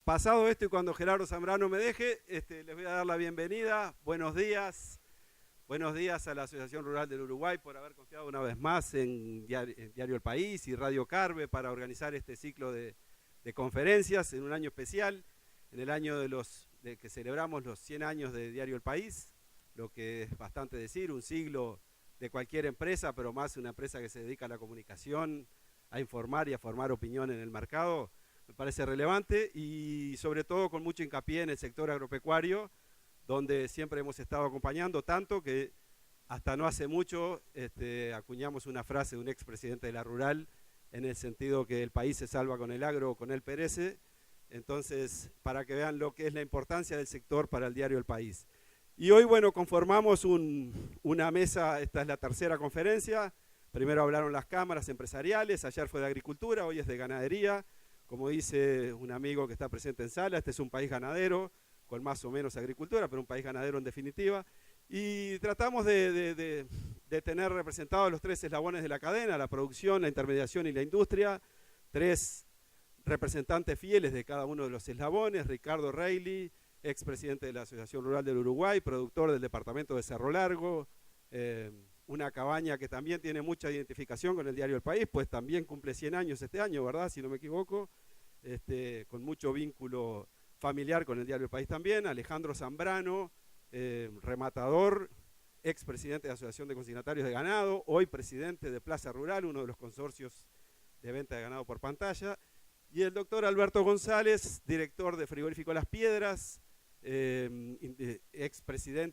Pasado esto y cuando Gerardo Zambrano me deje, les voy a dar la bienvenida. Buenos días. Buenos días a la Asociación Rural del Uruguay por haber confiado una vez más en Diario El País y Radio Carve para organizar este ciclo de conferencias en un año especial, en el año de que celebramos los 100 años de Diario El País, lo que es bastante decir, un siglo de cualquier empresa, pero más una empresa que se dedica a la comunicación, a informar y a formar opinión en el mercado. Me parece relevante y sobre todo con mucho hincapié en el sector agropecuario, donde siempre hemos estado acompañando, tanto que hasta no hace mucho acuñamos una frase de un expresidente de la Rural en el sentido que el país se salva con el agro o con él perece. Entonces, para que vean lo que es la importancia del sector para el diario El País. Y hoy, bueno, conformamos una mesa, esta es la tercera conferencia. Primero hablaron las cámaras empresariales, ayer fue de agricultura, hoy es de ganadería. Como dice un amigo que está presente en sala, este es un país ganadero, con más o menos agricultura, pero un país ganadero en definitiva. Y tratamos de tener representados los tres eslabones de la cadena, la producción, la intermediación y la industria. Tres representantes fieles de cada uno de los eslabones: Ricardo Reilly, expresidente de la Asociación Rural del Uruguay, productor del departamento de Cerro Largo, una cabaña que también tiene mucha identificación con el diario El País, pues también cumple 100 años este año, ¿verdad? Si no me equivoco, con mucho vínculo familiar con el diario El País también. Alejandro Zambrano, rematador, expresidente de la Asociación de Consignatarios de Ganado, hoy presidente de Plaza Rural, uno de los consorcios de venta de ganado por pantalla. Y el doctor Alberto González, director de Frigorífico Las Piedras,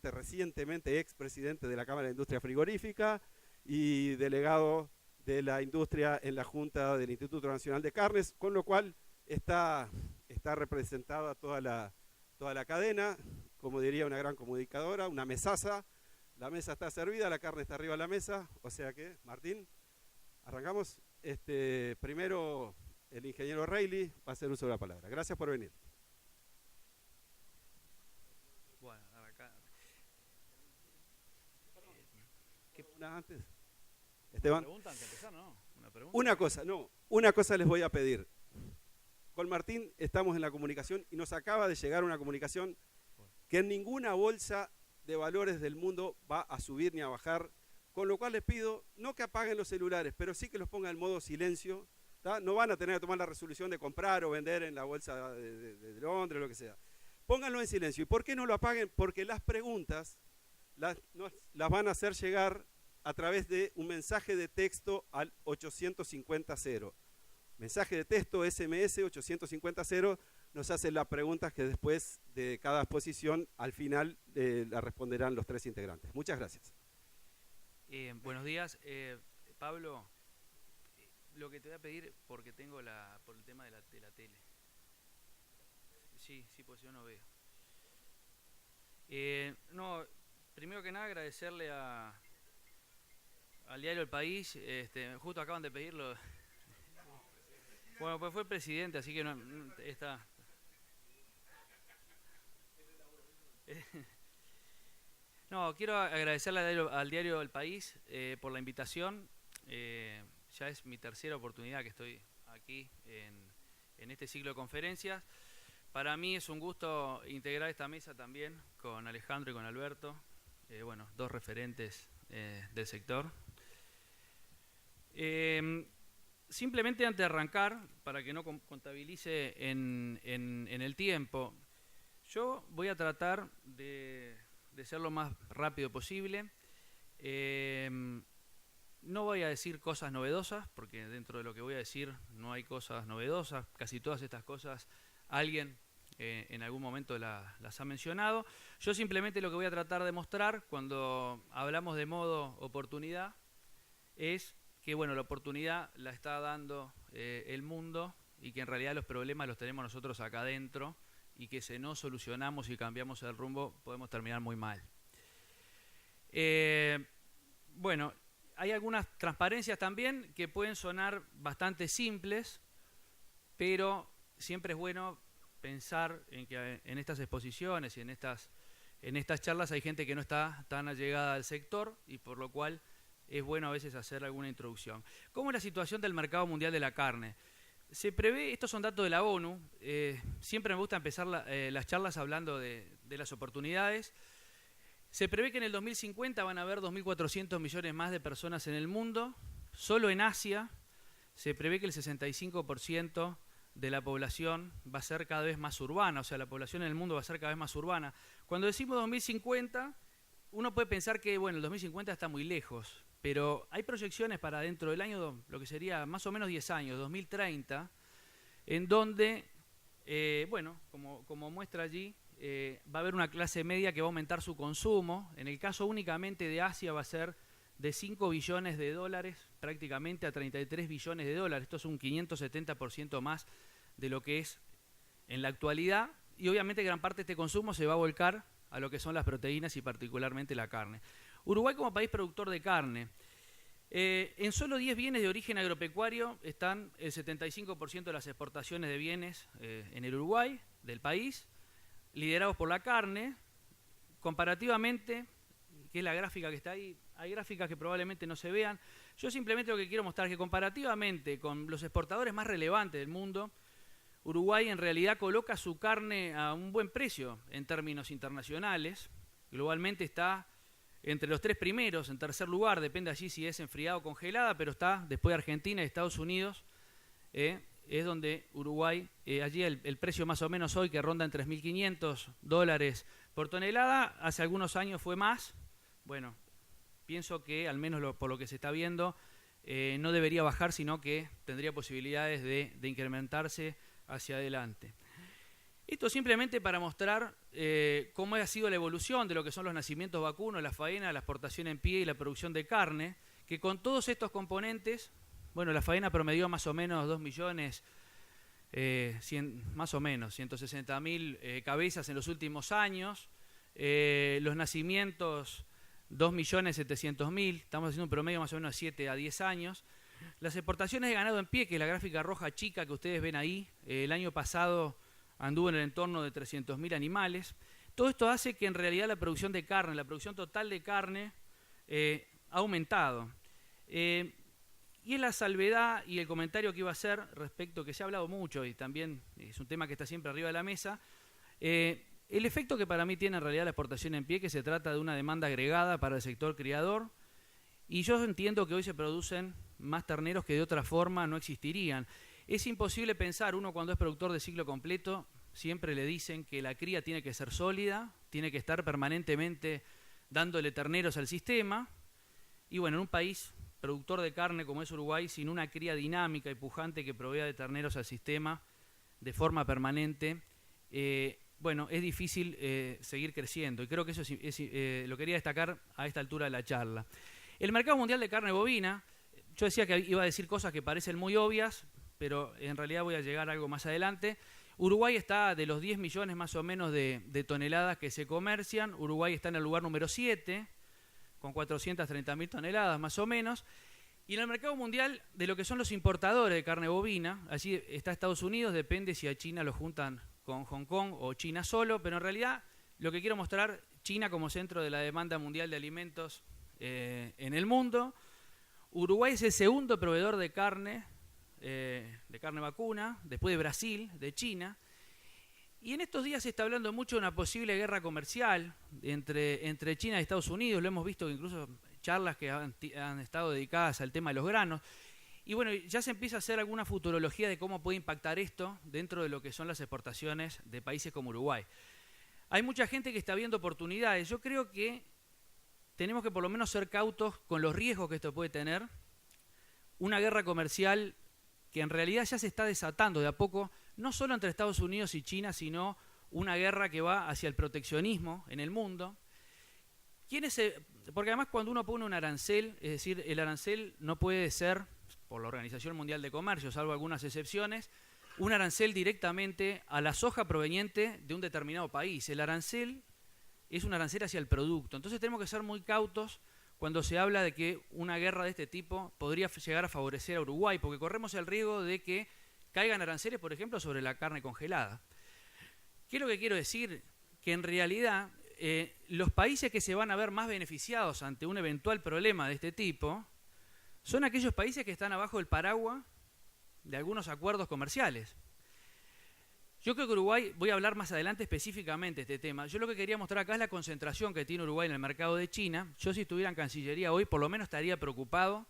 recientemente expresidente de la Cámara de Industria Frigorífica y delegado de la industria en la Junta del Instituto Nacional de Carnes, con lo cual está representada toda la cadena, como diría una gran comunicadora, una mesaza. La mesa está servida, la carne está arriba de la mesa, o sea que, Martín, arrancamos. Primero, el ingeniero Reilly va a hacer uso de la palabra. Gracias por venir. Bueno, acá. ¿Qué una antes? Esteban. ¿Una pregunta antes de empezar, no? Una cosa les voy a pedir. Con Martín estamos en la comunicación y nos acaba de llegar una comunicación que en ninguna bolsa de valores del mundo va a subir ni a bajar, con lo cual les pido no que apaguen los celulares, pero sí que los pongan en modo silencio. ¿Tá? No van a tener que tomar la resolución de comprar o vender en la bolsa de Londres, lo que sea. Pónganlo en silencio. ¿Y por qué no lo apaguen? Porque las preguntas las van a hacer llegar a través de un mensaje de texto al 850-0. Mensaje de texto SMS 850-0, nos hacen las preguntas que después de cada exposición, al final, la responderán los tres integrantes. Muchas gracias. Buenos días, Pablo. Lo que te voy a pedir, porque tengo por el tema de la tele. Sí, pues yo no veo. No, primero que nada agradecerle al diario El País. Justo acaban de pedirlo. Bueno, pues fue el presidente, así que no está. No, quiero agradecerle al diario El País por la invitación. Ya es mi tercera oportunidad que estoy aquí en este ciclo de conferencias. Para mí es un gusto integrar esta mesa también con Alejandro y con Alberto, bueno, dos referentes del sector. Simplemente antes de arrancar, para que no contabilice en el tiempo, yo voy a tratar de ser lo más rápido posible. No voy a decir cosas novedosas, porque dentro de lo que voy a decir no hay cosas novedosas. Casi todas estas cosas alguien en algún momento las ha mencionado. Yo simplemente lo que voy a tratar de mostrar cuando hablamos de modo oportunidad es que, bueno, la oportunidad la está dando el mundo y que en realidad los problemas los tenemos nosotros acá adentro y que si no solucionamos y cambiamos el rumbo podemos terminar muy mal. Bueno, hay algunas transparencias también que pueden sonar bastante simples, pero siempre es bueno pensar en que en estas exposiciones y en estas charlas hay gente que no está tan allegada al sector y por lo cual es bueno a veces hacer alguna introducción. ¿Cómo es la situación del mercado mundial de la carne? Se prevé, estos son datos de la ONU, siempre me gusta empezar las charlas hablando de las oportunidades. Se prevé que en el 2050 van a haber 2.400 millones más de personas en el mundo. Solo en Asia se prevé que el 65% de la población va a ser cada vez más urbana, o sea, la población en el mundo va a ser cada vez más urbana. Cuando decimos 2050, uno puede pensar que, bueno, el 2050 está muy lejos, pero hay proyecciones para dentro del año, lo que sería más o menos 10 años, 2030, en donde, bueno, como muestra allí, va a haber una clase media que va a aumentar su consumo. En el caso únicamente de Asia va a ser de 5 billones de dólares prácticamente a 33 billones de dólares. Esto es un 570% más de lo que es en la actualidad, y obviamente gran parte de este consumo se va a volcar a lo que son las proteínas y particularmente la carne. Uruguay como país productor de carne, en solo 10 bienes de origen agropecuario están el 75% de las exportaciones de bienes en el Uruguay, del país, liderados por la carne. Comparativamente, que es la gráfica que está ahí, hay gráficas que probablemente no se vean. Yo simplemente lo que quiero mostrar es que comparativamente con los exportadores más relevantes del mundo, Uruguay en realidad coloca su carne a un buen precio en términos internacionales. Globalmente está entre los 3 primeros, en tercer lugar, depende allí si es enfriada o congelada, pero está después de Argentina y Estados Unidos, es donde Uruguay, allí el precio más o menos hoy que ronda en $3.500 por tonelada, hace algunos años fue más. Bueno, pienso que al menos por lo que se está viendo, no debería bajar, sino que tendría posibilidades de incrementarse hacia adelante. Esto simplemente para mostrar cómo ha sido la evolución de lo que son los nacimientos vacunos, la faena, la exportación en pie y la producción de carne, que con todos estos componentes, bueno, la faena promedió más o menos 2 millones, más o menos, 160.000 cabezas en los últimos años, los nacimientos 2.700.000, estamos haciendo un promedio más o menos de 7 a 10 años. Las exportaciones de ganado en pie, que es la gráfica roja chica que ustedes ven ahí, el año pasado anduvo en el entorno de 300.000 animales. Todo esto hace que en realidad la producción de carne, la producción total de carne, ha aumentado. Y es la salvedad y el comentario que iba a hacer respecto, que se ha hablado mucho y también es un tema que está siempre arriba de la mesa, el efecto que para mí tiene en realidad la exportación en pie, que se trata de una demanda agregada para el sector criador, y yo entiendo que hoy se producen más terneros que de otra forma no existirían. Es imposible pensar, uno cuando es productor de ciclo completo, siempre le dicen que la cría tiene que ser sólida, tiene que estar permanentemente dándole terneros al sistema, y bueno, en un país productor de carne como es Uruguay, sin una cría dinámica y pujante que provea de terneros al sistema de forma permanente, bueno, es difícil seguir creciendo, y creo que eso lo quería destacar a esta altura de la charla. El mercado mundial de carne bovina, yo decía que iba a decir cosas que parecen muy obvias, pero en realidad voy a llegar a algo más adelante. Uruguay está de los 10 millones más o menos de toneladas que se comercian, Uruguay está en el lugar número 7, con 430.000 toneladas más o menos. Y en el mercado mundial de lo que son los importadores de carne bovina, allí está Estados Unidos, depende si a China lo juntan con Hong Kong o China solo, pero en realidad lo que quiero mostrar, China como centro de la demanda mundial de alimentos en el mundo. Uruguay es el segundo proveedor de carne vacuna, después de Brasil, de China. Y en estos días se está hablando mucho de una posible guerra comercial entre China y Estados Unidos. Lo hemos visto incluso charlas que han estado dedicadas al tema de los granos. Y bueno, ya se empieza a hacer alguna futurología de cómo puede impactar esto dentro de lo que son las exportaciones de países como Uruguay. Hay mucha gente que está viendo oportunidades. Yo creo que tenemos que por lo menos ser cautos con los riesgos que esto puede tener. Una guerra comercial que en realidad ya se está desatando de a poco, no solo entre Estados Unidos y China, sino una guerra que va hacia el proteccionismo en el mundo. Porque además cuando uno pone un arancel, es decir, el arancel no puede ser, por la Organización Mundial de Comercio, salvo algunas excepciones, un arancel directamente a la soja proveniente de un determinado país. El arancel es un arancel hacia el producto. Entonces tenemos que ser muy cautos cuando se habla de que una guerra de este tipo podría llegar a favorecer a Uruguay, porque corremos el riesgo de que caigan aranceles, por ejemplo, sobre la carne congelada. ¿Qué es lo que quiero decir? Que en realidad los países que se van a ver más beneficiados ante un eventual problema de este tipo son aquellos países que están abajo del paraguas de algunos acuerdos comerciales. Yo creo que Uruguay, voy a hablar más adelante específicamente de este tema, yo lo que quería mostrar acá es la concentración que tiene Uruguay en el mercado de China. Yo si estuviera en Cancillería hoy por lo menos estaría preocupado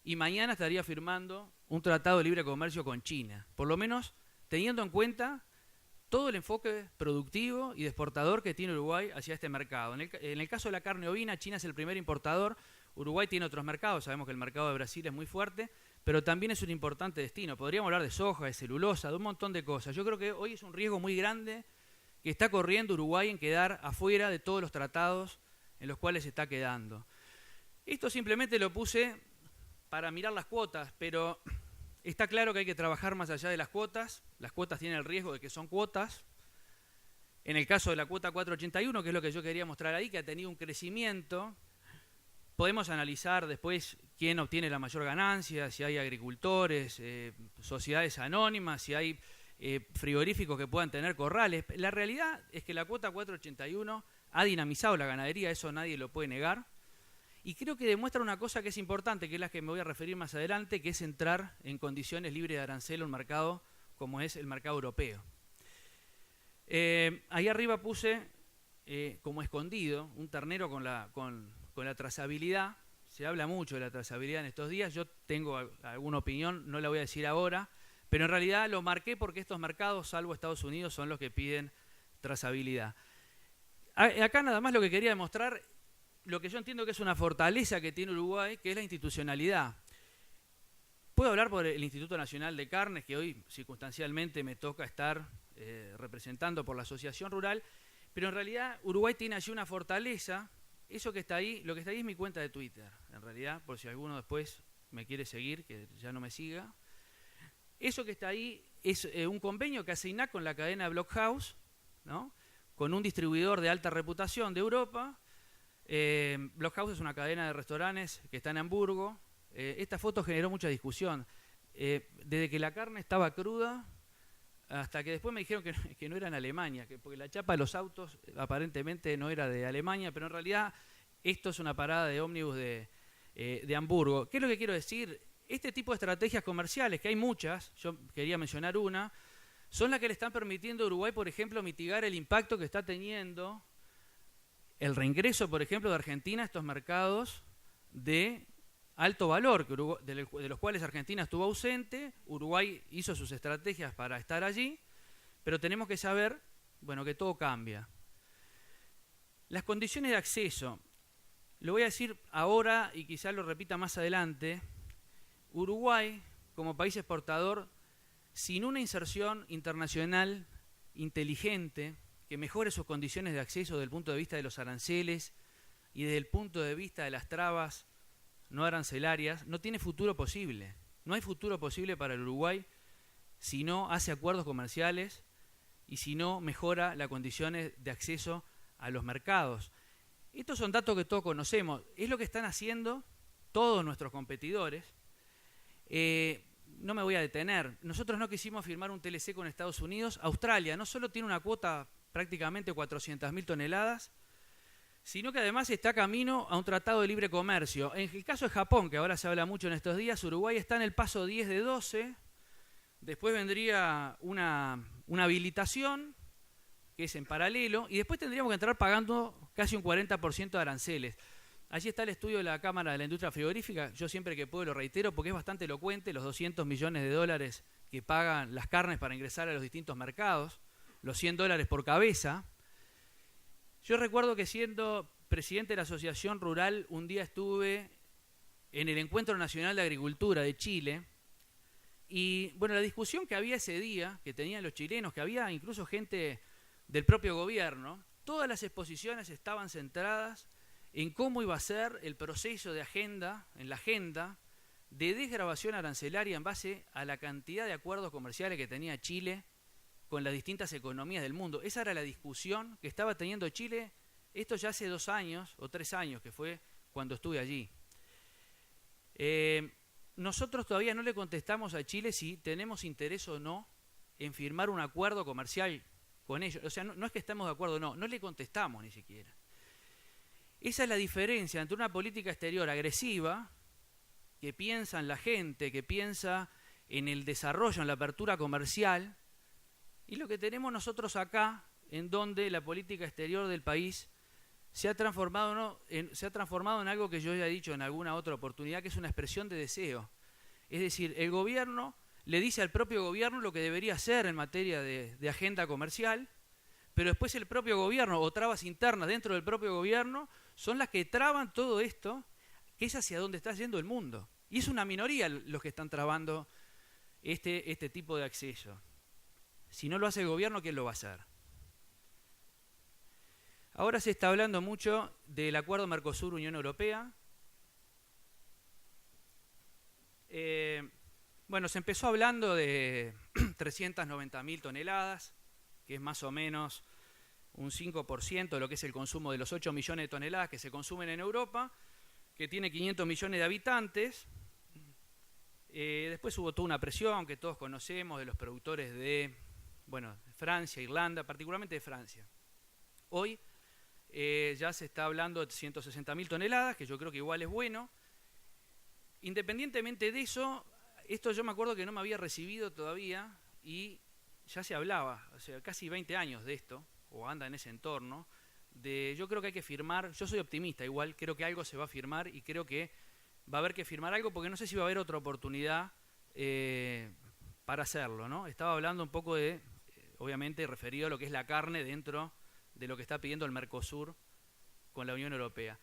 y mañana estaría firmando un tratado de libre comercio con China, por lo menos teniendo en cuenta todo el enfoque productivo y de exportador que tiene Uruguay hacia este mercado. En el caso de la carne ovina, China es el primer importador, Uruguay tiene otros mercados, sabemos que el mercado de Brasil es muy fuerte, pero también es un importante destino. Podríamos hablar de soja, de celulosa, de un montón de cosas. Yo creo que hoy es un riesgo muy grande que está corriendo Uruguay en quedar afuera de todos los tratados en los cuales se está quedando. Esto simplemente lo puse para mirar las cuotas, pero está claro que hay que trabajar más allá de las cuotas. Las cuotas tienen el riesgo de que son cuotas. En el caso de la cuota 481, que es lo que yo quería mostrar ahí, que ha tenido un crecimiento, podemos analizar después quién obtiene la mayor ganancia, si hay agricultores, sociedades anónimas, si hay frigoríficos que puedan tener corrales. La realidad es que la cuota 481 ha dinamizado la ganadería, eso nadie lo puede negar. Y creo que demuestra una cosa que es importante, que es la que me voy a referir más adelante, que es entrar en condiciones libres de arancel en un mercado como es el mercado europeo. Ahí arriba puse como escondido un ternero con la trazabilidad. Se habla mucho de la trazabilidad en estos días. Yo tengo alguna opinión, no la voy a decir ahora, pero en realidad lo marqué porque estos mercados, salvo Estados Unidos, son los que piden trazabilidad. Acá nada más lo que quería demostrar, lo que yo entiendo que es una fortaleza que tiene Uruguay, que es la institucionalidad. Puedo hablar por el Instituto Nacional de Carnes, que hoy circunstancialmente me toca estar representando por la Asociación Rural, pero en realidad Uruguay tiene allí una fortaleza. Eso que está ahí, lo que está ahí es mi cuenta de Twitter, en realidad, por si alguno después me quiere seguir, que ya no me siga. Eso que está ahí es un convenio que hace INAC con la cadena Blockhaus, ¿no? Con un distribuidor de alta reputación de Europa. Blockhaus es una cadena de restaurantes que está en Hamburgo. Esta foto generó mucha discusión. Desde que la carne estaba cruda hasta que después me dijeron que no era en Alemania, porque la chapa de los autos aparentemente no era de Alemania, pero en realidad esto es una parada de ómnibus de Hamburgo. ¿Qué es lo que quiero decir? Este tipo de estrategias comerciales, que hay muchas, yo quería mencionar una, son las que le están permitiendo a Uruguay, por ejemplo, mitigar el impacto que está teniendo el reingreso, por ejemplo, de Argentina a estos mercados de alto valor, de los cuales Argentina estuvo ausente. Uruguay hizo sus estrategias para estar allí, pero tenemos que saber, bueno, que todo cambia. Las condiciones de acceso, lo voy a decir ahora y quizás lo repita más adelante. Uruguay, como país exportador, sin una inserción internacional inteligente que mejore sus condiciones de acceso desde el punto de vista de los aranceles y desde el punto de vista de las trabas no arancelarias, no tiene futuro posible. No hay futuro posible para el Uruguay si no hace acuerdos comerciales y si no mejora las condiciones de acceso a los mercados. Estos son datos que todos conocemos. Es lo que están haciendo todos nuestros competidores. No me voy a detener. Nosotros no quisimos firmar un TLC con Estados Unidos. Australia no solo tiene una cuota prácticamente 400.000 toneladas, sino que además está camino a un tratado de libre comercio. En el caso de Japón, que ahora se habla mucho en estos días, Uruguay está en el paso 10 de 12, después vendría una habilitación, que es en paralelo, y después tendríamos que entrar pagando casi un 40% de aranceles. Allí está el estudio de la Cámara de la Industria Frigorífica, yo siempre que puedo lo reitero porque es bastante elocuente, los 200 millones de dólares que pagan las carnes para ingresar a los distintos mercados, los 100 dólares por cabeza. Yo recuerdo que siendo presidente de la Asociación Rural, un día estuve en el Encuentro Nacional de Agricultura de Chile y bueno, la discusión que había ese día, que tenían los chilenos, que había incluso gente del propio gobierno, todas las exposiciones estaban centradas en cómo iba a ser el proceso de agenda, en la agenda de desgravación arancelaria en base a la cantidad de acuerdos comerciales que tenía Chile con las distintas economías del mundo. Esa era la discusión que estaba teniendo Chile, esto ya hace 2 años o 3 años, que fue cuando estuve allí. Nosotros todavía no le contestamos a Chile si tenemos interés o no en firmar un acuerdo comercial con ellos. O sea, no es que estemos de acuerdo, no le contestamos ni siquiera. Esa es la diferencia entre una política exterior agresiva, que piensa en la gente, que piensa en el desarrollo, en la apertura comercial, y lo que tenemos nosotros acá, en donde la política exterior del país se ha transformado en algo que yo ya he dicho en alguna otra oportunidad, que es una expresión de deseo. Es decir, el gobierno le dice al propio gobierno lo que debería hacer en materia de agenda comercial, pero después el propio gobierno o trabas internas dentro del propio gobierno son las que traban todo esto, que es hacia donde está yendo el mundo. Y es una minoría los que están trabando este tipo de acceso. Si no lo hace el gobierno, ¿quién lo va a hacer? Ahora se está hablando mucho del acuerdo Mercosur-Unión Europea. Bueno, se empezó hablando de 390.000 toneladas, que es más o menos un 5% de lo que es el consumo de los 8 millones de toneladas que se consumen en Europa, que tiene 500 millones de habitantes. Después hubo toda una presión que todos conocemos de los productores de Francia, Irlanda, particularmente de Francia. Hoy ya se está hablando de 160.000 toneladas, que yo creo que igual es bueno. Independientemente de eso, esto yo me acuerdo que no me había recibido todavía y ya se hablaba, o sea, casi 20 años de esto, o anda en ese entorno, yo creo que hay que firmar, yo soy optimista igual, creo que algo se va a firmar y creo que va a haber que firmar algo porque no sé si va a haber otra oportunidad para hacerlo, ¿no? Estaba hablando un poco de, obviamente referido a lo que es la carne dentro de lo que está pidiendo el Mercosur con la Unión Europea.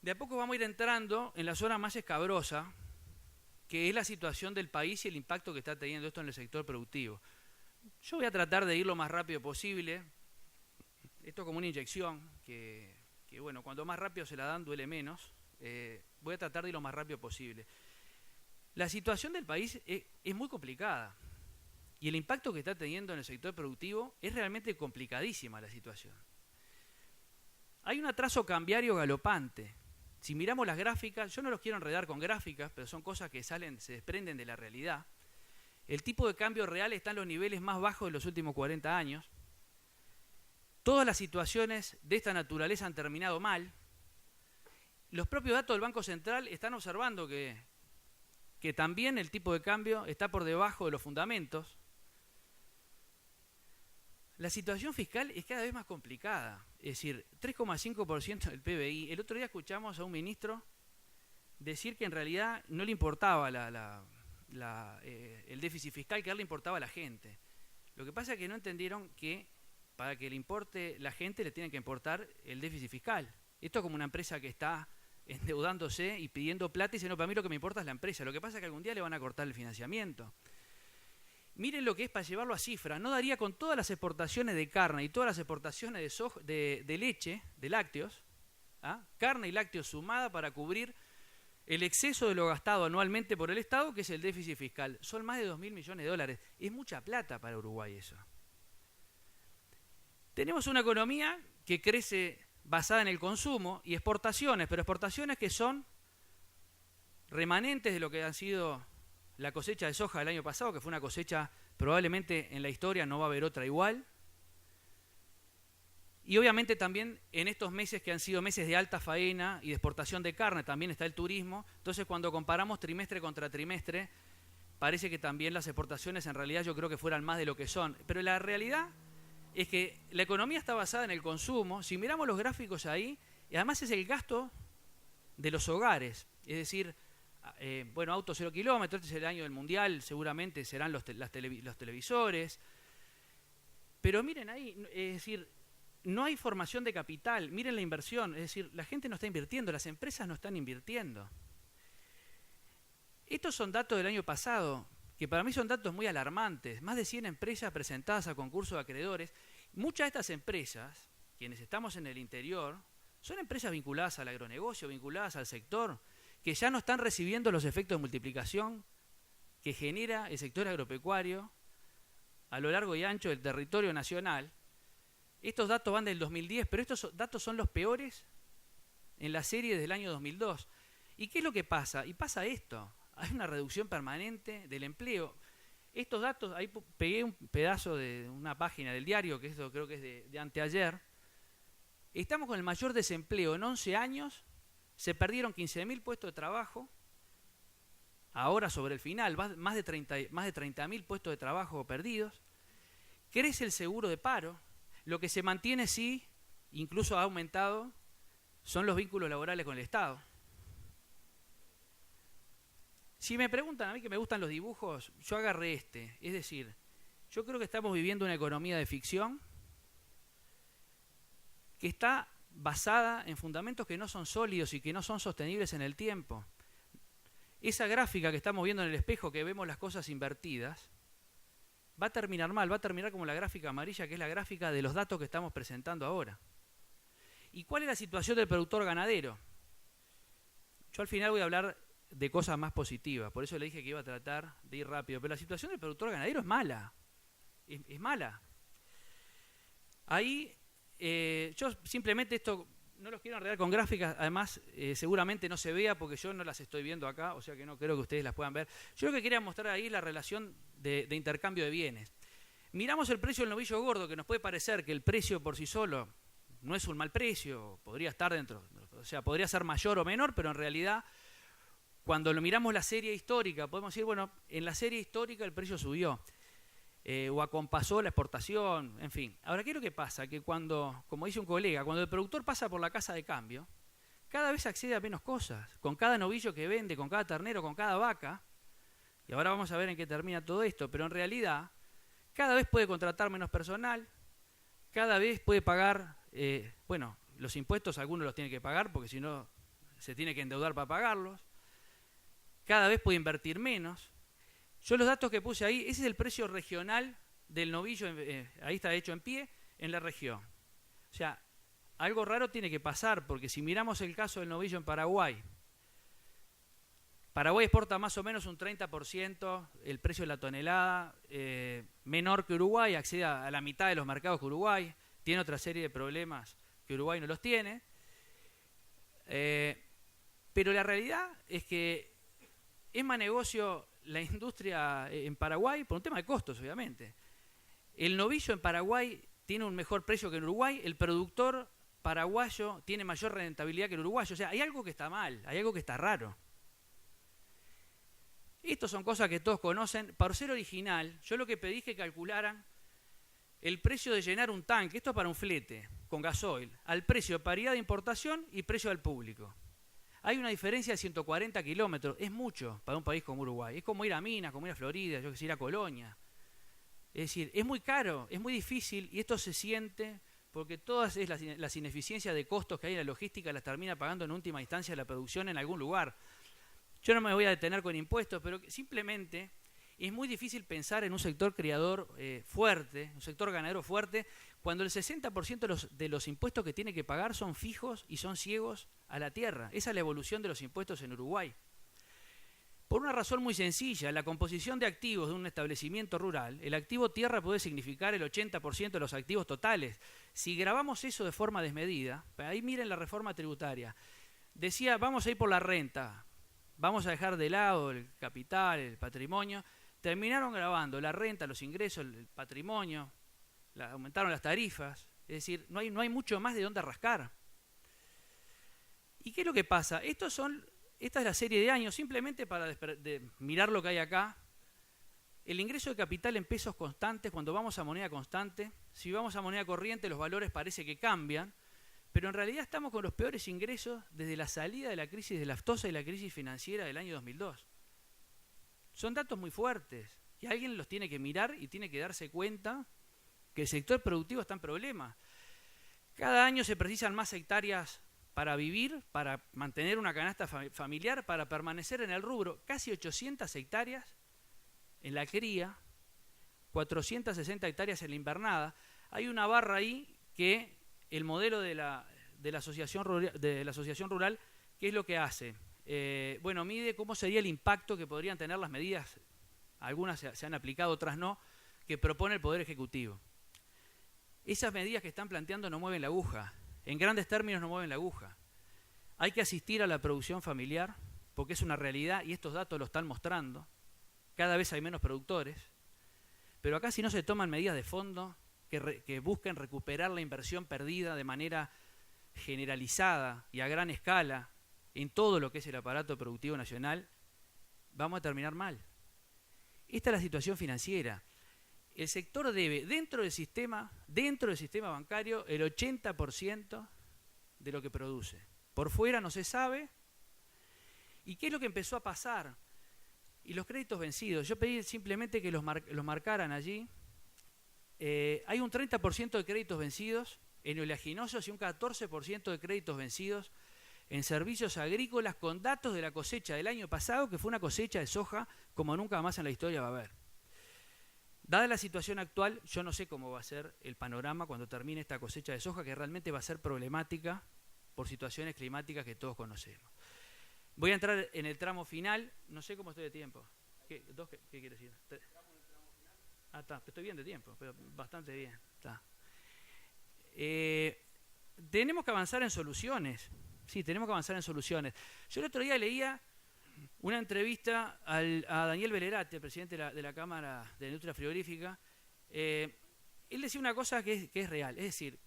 De a poco vamos a ir entrando en la zona más escabrosa, que es la situación del país y el impacto que está teniendo esto en el sector productivo. Yo voy a tratar de ir lo más rápido posible. Esto es como una inyección, que bueno, cuanto más rápido se la dan duele menos. Voy a tratar de ir lo más rápido posible. La situación del país es muy complicada y el impacto que está teniendo en el sector productivo es realmente complicadísima la situación. Hay un atraso cambiario galopante. Si miramos las gráficas, yo no los quiero enredar con gráficas, pero son cosas que se desprenden de la realidad. El tipo de cambio real está en los niveles más bajos de los últimos 40 años. Todas las situaciones de esta naturaleza han terminado mal. Los propios datos del Banco Central están observando que también el tipo de cambio está por debajo de los fundamentos. La situación fiscal es cada vez más complicada. Es decir, 3,5% del PBI. El otro día escuchamos a un ministro decir que en realidad no le importaba el déficit fiscal, que a él le importaba a la gente. Lo que pasa es que no entendieron que para que le importe la gente le tienen que importar el déficit fiscal. Esto es como una empresa que está endeudándose y pidiendo plata y dice, no, para mí lo que me importa es la empresa. Lo que pasa es que algún día le van a cortar el financiamiento. Miren lo que es para llevarlo a cifra. No daría con todas las exportaciones de carne y todas las exportaciones de leche, de lácteos, carne y lácteos sumada para cubrir el exceso de lo gastado anualmente por el Estado, que es el déficit fiscal. Son más de 2.000 millones de dólares. Es mucha plata para Uruguay eso. Tenemos una economía que crece basada en el consumo y exportaciones, pero exportaciones que son remanentes de lo que han sido la cosecha de soja del año pasado, que fue una cosecha probablemente en la historia no va a haber otra igual. Y obviamente también en estos meses que han sido meses de alta faena y de exportación de carne, también está el turismo. Entonces cuando comparamos trimestre contra trimestre, parece que también las exportaciones en realidad yo creo que fueran más de lo que son. Pero la realidad es que la economía está basada en el consumo. Si miramos los gráficos ahí, y además es el gasto de los hogares, es decir, auto 0 kilómetros, este es el año del mundial, seguramente serán los televisores. Pero miren ahí, es decir, no hay formación de capital, miren la inversión, es decir, la gente no está invirtiendo, las empresas no están invirtiendo. Estos son datos del año pasado, que para mí son datos muy alarmantes. Más de 100 empresas presentadas a concurso de acreedores. Muchas de estas empresas, quienes estamos en el interior, son empresas vinculadas al agronegocio, vinculadas al sector, que ya no están recibiendo los efectos de multiplicación que genera el sector agropecuario a lo largo y ancho del territorio nacional. Estos datos van del 2010, pero estos datos son los peores en la serie desde el año 2002. ¿Y qué es lo que pasa? Y pasa esto, hay una reducción permanente del empleo. Estos datos, ahí pegué un pedazo de una página del diario, que esto creo que es de anteayer. Estamos con el mayor desempleo en 11 años, se perdieron 15.000 puestos de trabajo, ahora sobre el final, más de 30.000 puestos de trabajo perdidos. Crece el seguro de paro. Lo que se mantiene, sí, incluso ha aumentado, son los vínculos laborales con el Estado. Si me preguntan a mí que me gustan los dibujos, yo agarré este. Es decir, yo creo que estamos viviendo una economía de ficción que está basada en fundamentos que no son sólidos y que no son sostenibles en el tiempo. Esa gráfica que estamos viendo en el espejo, que vemos las cosas invertidas, va a terminar mal, va a terminar como la gráfica amarilla, que es la gráfica de los datos que estamos presentando ahora. ¿Y cuál es la situación del productor ganadero? Yo al final voy a hablar de cosas más positivas, por eso le dije que iba a tratar de ir rápido, pero la situación del productor ganadero es mala, es mala. Ahí, yo simplemente esto no los quiero enredar con gráficas, además seguramente no se vea porque yo no las estoy viendo acá, o sea que no creo que ustedes las puedan ver. Yo lo que quería mostrar ahí es la relación de intercambio de bienes. Miramos el precio del novillo gordo, que nos puede parecer que el precio por sí solo no es un mal precio, podría estar dentro, o sea, podría ser mayor o menor, pero en realidad, cuando lo miramos la serie histórica, podemos decir, bueno, en la serie histórica el precio subió, o acompasó la exportación, en fin. Ahora, ¿qué es lo que pasa? Que cuando, como dice un colega, cuando el productor pasa por la casa de cambio, cada vez accede a menos cosas, con cada novillo que vende, con cada ternero, con cada vaca, y ahora vamos a ver en qué termina todo esto, pero en realidad, cada vez puede contratar menos personal, cada vez puede pagar, bueno, los impuestos algunos los tiene que pagar porque si no se tiene que endeudar para pagarlos, cada vez puede invertir menos. Yo los datos que puse ahí, ese es el precio regional del novillo, ahí está hecho en pie, en la región. O sea, algo raro tiene que pasar, porque si miramos el caso del novillo en Paraguay, Paraguay exporta más o menos un 30%, el precio de la tonelada, menor que Uruguay, accede a la mitad de los mercados que Uruguay, tiene otra serie de problemas que Uruguay no los tiene, pero la realidad es que es más negocio la industria en Paraguay por un tema de costos, obviamente. El novillo en Paraguay tiene un mejor precio que en Uruguay, el productor paraguayo tiene mayor rentabilidad que el uruguayo, o sea, hay algo que está mal, hay algo que está raro. Estas son cosas que todos conocen. Para ser original, yo lo que pedí es que calcularan el precio de llenar un tanque, esto para un flete, con gasoil, al precio de paridad de importación y precio al público. Hay una diferencia de 140 kilómetros, es mucho para un país como Uruguay. Es como ir a Minas, como ir a Florida, yo que sé, ir a Colonia. Es decir, es muy caro, es muy difícil y esto se siente porque todas las ineficiencias de costos que hay en la logística las termina pagando en última instancia la producción en algún lugar. Yo no me voy a detener con impuestos, pero simplemente es muy difícil pensar en un sector criador fuerte, un sector ganadero fuerte, cuando el 60% de los impuestos que tiene que pagar son fijos y son ciegos a la tierra. Esa es la evolución de los impuestos en Uruguay. Por una razón muy sencilla, la composición de activos de un establecimiento rural, el activo tierra puede significar el 80% de los activos totales. Si grabamos eso de forma desmedida, ahí miren la reforma tributaria, decía vamos a ir por la renta, vamos a dejar de lado el capital, el patrimonio, terminaron grabando la renta, los ingresos, el patrimonio, aumentaron las tarifas, es decir, no hay mucho más de dónde rascar. ¿Y qué es lo que pasa? Esta es la serie de años, simplemente para mirar lo que hay acá. El ingreso de capital en pesos constantes, cuando vamos a moneda constante, si vamos a moneda corriente los valores parece que cambian, pero en realidad estamos con los peores ingresos desde la salida de la crisis de la aftosa y la crisis financiera del año 2002. Son datos muy fuertes y alguien los tiene que mirar y tiene que darse cuenta que el sector productivo está en problemas. Cada año se precisan más hectáreas para vivir, para mantener una canasta familiar, para permanecer en el rubro. Casi 800 hectáreas en la cría, 460 hectáreas en la invernada. Hay una barra ahí que el modelo de la asociación rural, ¿qué es lo que hace? Bueno, mide cómo sería el impacto que podrían tener las medidas, algunas se han aplicado, otras no, que propone el Poder Ejecutivo. Esas medidas que están planteando no mueven la aguja, en grandes términos no mueven la aguja. Hay que asistir a la producción familiar, porque es una realidad y estos datos lo están mostrando. Cada vez hay menos productores, pero acá si no se toman medidas de fondo que busquen recuperar la inversión perdida de manera generalizada y a gran escala en todo lo que es el aparato productivo nacional, vamos a terminar mal. Esta es la situación financiera. El sector debe, dentro del sistema bancario, el 80% de lo que produce. Por fuera no se sabe. ¿Y qué es lo que empezó a pasar? Y los créditos vencidos. Yo pedí simplemente que los marcaran allí. Hay un 30% de créditos vencidos en oleaginosos y un 14% de créditos vencidos en servicios agrícolas con datos de la cosecha del año pasado, que fue una cosecha de soja como nunca más en la historia va a haber. Dada la situación actual, yo no sé cómo va a ser el panorama cuando termine esta cosecha de soja, que realmente va a ser problemática por situaciones climáticas que todos conocemos. Voy a entrar en el tramo final, no sé cómo estoy de tiempo. ¿Qué quiere decir? Ah, está, estoy bien de tiempo, pero bastante bien. Está. Tenemos que avanzar en soluciones. Sí, tenemos que avanzar en soluciones. Yo el otro día leía una entrevista a Daniel Belerate, presidente de la Cámara de Industria Frigorífica. Él decía una cosa que es real. Es decir,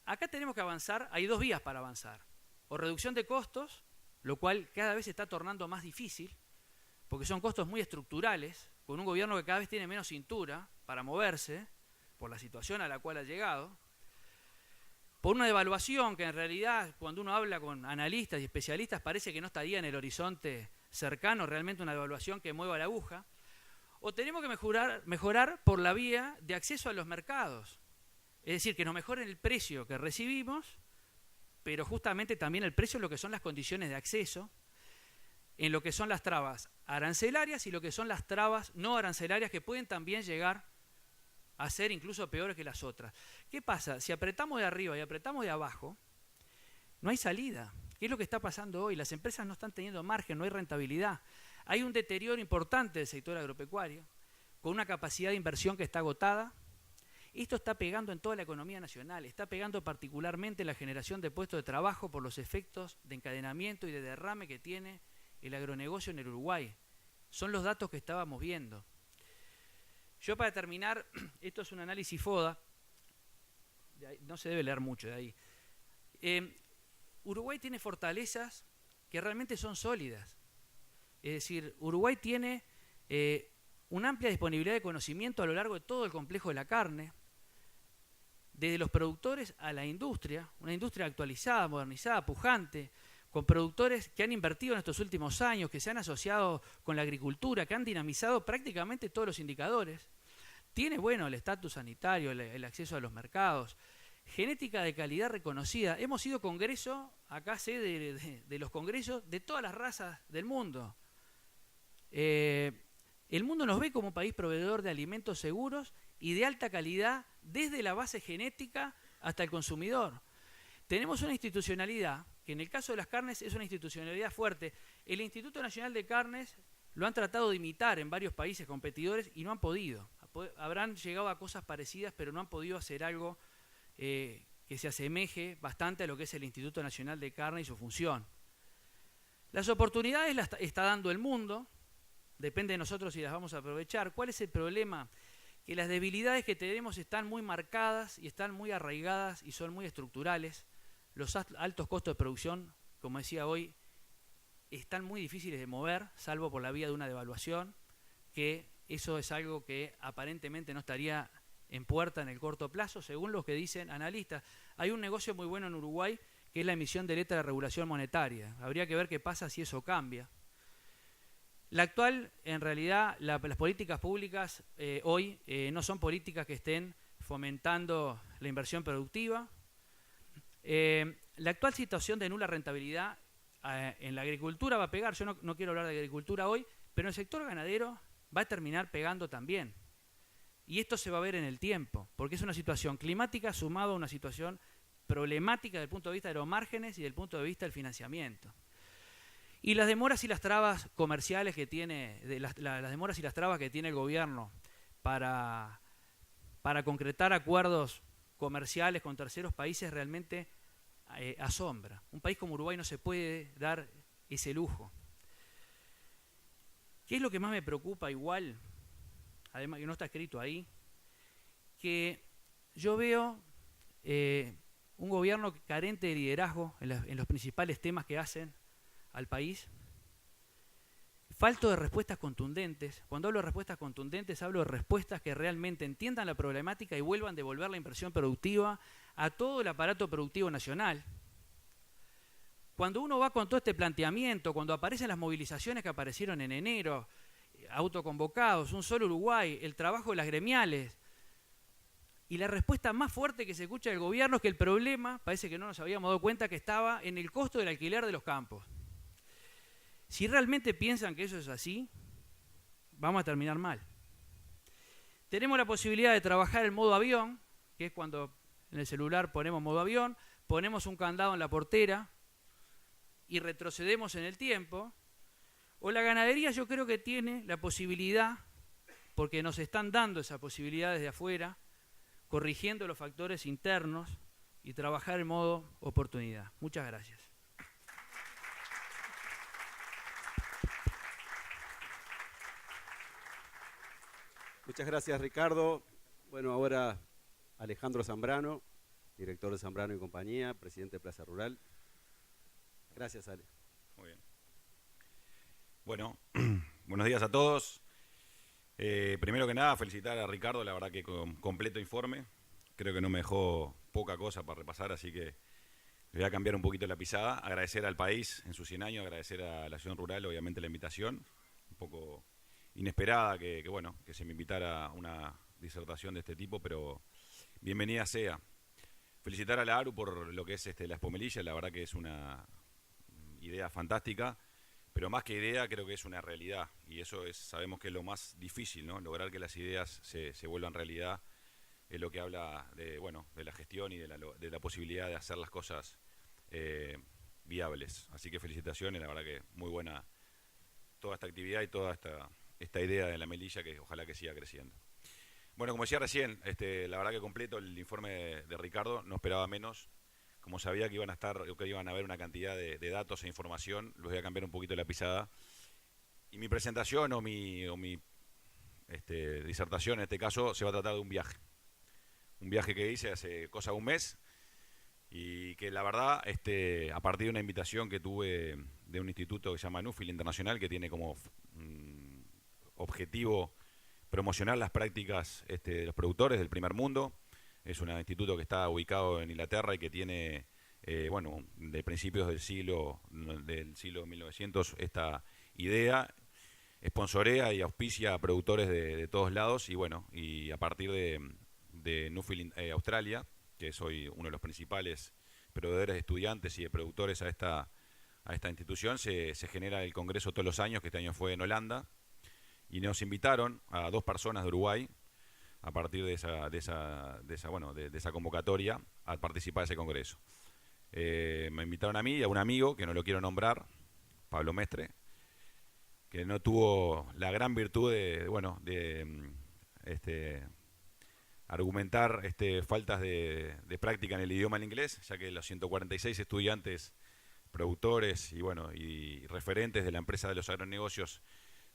acá tenemos que avanzar, hay dos vías para avanzar. O reducción de costos, lo cual cada vez se está tornando más difícil, porque son costos muy estructurales, con un gobierno que cada vez tiene menos cintura para moverse, por la situación a la cual ha llegado, por una devaluación que en realidad, cuando uno habla con analistas y especialistas, parece que no estaría en el horizonte cercano realmente una devaluación que mueva la aguja, o tenemos que mejorar por la vía de acceso a los mercados, es decir, que nos mejoren el precio que recibimos, pero justamente también el precio en lo que son las condiciones de acceso, en lo que son las trabas arancelarias y lo que son las trabas no arancelarias que pueden también llegar a ser incluso peores que las otras. ¿Qué pasa? Si apretamos de arriba y apretamos de abajo, no hay salida. ¿Qué es lo que está pasando hoy? Las empresas no están teniendo margen, no hay rentabilidad. Hay un deterioro importante del sector agropecuario, con una capacidad de inversión que está agotada. Esto está pegando en toda la economía nacional, está pegando particularmente en la generación de puestos de trabajo por los efectos de encadenamiento y de derrame que tiene el agronegocio en el Uruguay. Son los datos que estábamos viendo. Yo para terminar, esto es un análisis FODA, no se debe leer mucho de ahí. Uruguay tiene fortalezas que realmente son sólidas. Es decir, Uruguay tiene una amplia disponibilidad de conocimiento a lo largo de todo el complejo de la carne, desde los productores a la industria, una industria actualizada, modernizada, pujante, con productores que han invertido en estos últimos años, que se han asociado con la agricultura, que han dinamizado prácticamente todos los indicadores. Tiene, bueno, el estatus sanitario, el acceso a los mercados, genética de calidad reconocida. Hemos ido congreso, acá sé de los congresos de todas las razas del mundo. El mundo nos ve como un país proveedor de alimentos seguros y de alta calidad desde la base genética hasta el consumidor. Tenemos una institucionalidad que en el caso de las carnes es una institucionalidad fuerte. El Instituto Nacional de Carnes lo han tratado de imitar en varios países competidores y no han podido. Habrán llegado a cosas parecidas, pero no han podido hacer algo que se asemeje bastante a lo que es el Instituto Nacional de Carne y su función. Las oportunidades las está dando el mundo, depende de nosotros si las vamos a aprovechar. ¿Cuál es el problema? Que las debilidades que tenemos están muy marcadas y están muy arraigadas y son muy estructurales. Los altos costos de producción, como decía hoy, están muy difíciles de mover, salvo por la vía de una devaluación, que eso es algo que aparentemente no estaría en puerta en el corto plazo, según los que dicen analistas. Hay un negocio muy bueno en Uruguay, que es la emisión de letra de regulación monetaria. Habría que ver qué pasa si eso cambia. La actual, en realidad, las políticas públicas hoy no son políticas que estén fomentando la inversión productiva. La actual situación de nula rentabilidad en la agricultura va a pegar. Yo no quiero hablar de agricultura hoy, pero en el sector ganadero va a terminar pegando también. Y esto se va a ver en el tiempo, porque es una situación climática sumada a una situación problemática desde el punto de vista de los márgenes y desde el punto de vista del financiamiento. Y las demoras y las trabas comerciales que tiene, las demoras y las trabas que tiene el gobierno para concretar acuerdos comerciales con terceros países realmente asombra. Un país como Uruguay no se puede dar ese lujo. ¿Qué es lo que más me preocupa igual? Además que no está escrito ahí, que yo veo un gobierno carente de liderazgo en los principales temas que hacen al país, falto de respuestas contundentes. Cuando hablo de respuestas contundentes, hablo de respuestas que realmente entiendan la problemática y vuelvan a devolver la inversión productiva a todo el aparato productivo nacional. Cuando uno va con todo este planteamiento, cuando aparecen las movilizaciones que aparecieron en enero, autoconvocados, un solo Uruguay, el trabajo de las gremiales, y la respuesta más fuerte que se escucha del gobierno es que el problema, parece que no nos habíamos dado cuenta, que estaba en el costo del alquiler de los campos. Si realmente piensan que eso es así, vamos a terminar mal. Tenemos la posibilidad de trabajar en modo avión, que es cuando en el celular ponemos modo avión, ponemos un candado en la portera y retrocedemos en el tiempo. O la ganadería yo creo que tiene la posibilidad, porque nos están dando esa posibilidad desde afuera, corrigiendo los factores internos y trabajar en modo oportunidad. Muchas gracias. Muchas gracias, Ricardo. Bueno, ahora Alejandro Zambrano, director de Zambrano y Compañía, presidente de Plaza Rural. Gracias, Ale. Muy bien. Bueno, buenos días a todos. Primero que nada, felicitar a Ricardo, la verdad que con completo informe. Creo que no me dejó poca cosa para repasar, así que voy a cambiar un poquito la pisada. Agradecer al país en sus 100 años, agradecer a la Asociación Rural, obviamente, la invitación. Un poco inesperada que se me invitara a una disertación de este tipo, pero bienvenida sea. Felicitar a la ARU por lo que es la Expo Melilla, la verdad que es una idea fantástica. Pero más que idea, creo que es una realidad. Y eso sabemos que es lo más difícil, ¿no? Lograr que las ideas se vuelvan realidad es lo que habla de la gestión y de la posibilidad de hacer las cosas viables. Así que felicitaciones, la verdad que muy buena toda esta actividad y toda esta idea de la Melilla, que ojalá que siga creciendo. Bueno, como decía recién, la verdad que completo el informe de Ricardo, no esperaba menos. Como sabía que iban a haber una cantidad de datos e información, los voy a cambiar un poquito la pisada. Y mi presentación o mi disertación en este caso se va a tratar de un viaje. Un viaje que hice hace cosa de un mes y que la verdad, a partir de una invitación que tuve de un instituto que se llama Nuffield Internacional, que tiene como objetivo promocionar las prácticas de los productores del primer mundo. Es un instituto que está ubicado en Inglaterra y que tiene, de principios del siglo 1900 esta idea, sponsorea y auspicia a productores de todos lados y a partir de Nuffield Australia, que soy uno de los principales proveedores de estudiantes y de productores a esta institución, se genera el congreso todos los años, que este año fue en Holanda, y nos invitaron a 2 personas de Uruguay a partir de esa convocatoria a participar de ese congreso. Me invitaron a mí y a un amigo, que no lo quiero nombrar, Pablo Mestre, que no tuvo la gran virtud de argumentar faltas de práctica en el idioma en inglés, ya que los 146 estudiantes, productores y referentes de la empresa de los agronegocios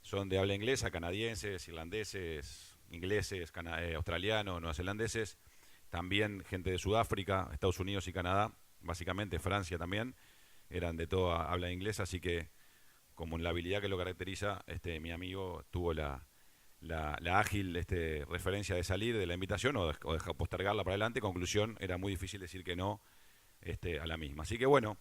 son de habla inglesa, canadienses, irlandeses, ingleses, australianos, neozelandeses, también gente de Sudáfrica, Estados Unidos y Canadá, básicamente Francia también, eran de toda habla inglesa, así que como en la habilidad que lo caracteriza, mi amigo tuvo la ágil referencia de salir de la invitación o de postergarla para adelante. Conclusión, era muy difícil decir que no a la misma. Así que bueno,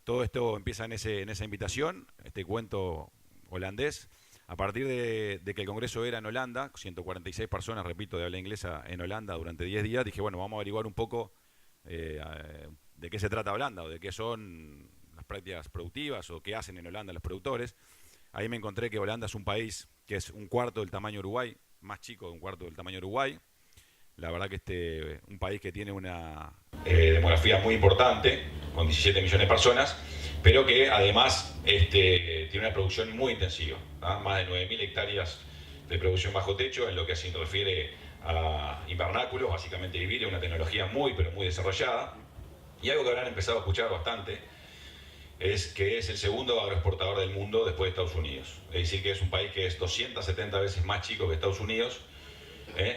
todo esto empieza en esa invitación, este cuento holandés. A partir de que el congreso era en Holanda, 146 personas, repito, de habla inglesa en Holanda durante 10 días, dije, bueno, vamos a averiguar un poco de qué se trata Holanda o de qué son las prácticas productivas o qué hacen en Holanda los productores. Ahí me encontré que Holanda es un país que es un cuarto del tamaño de Uruguay, más chico de un cuarto del tamaño de Uruguay. La verdad que un país que tiene una demografía muy importante, con 17 millones de personas, pero que además tiene una producción muy intensiva, ¿ah? Más de 9.000 hectáreas de producción bajo techo, en lo que se refiere a invernáculos, básicamente vivir, una tecnología pero muy desarrollada. Y algo que habrán empezado a escuchar bastante es que es el segundo agroexportador del mundo después de Estados Unidos. Es decir, que es un país que es 270 veces más chico que Estados Unidos,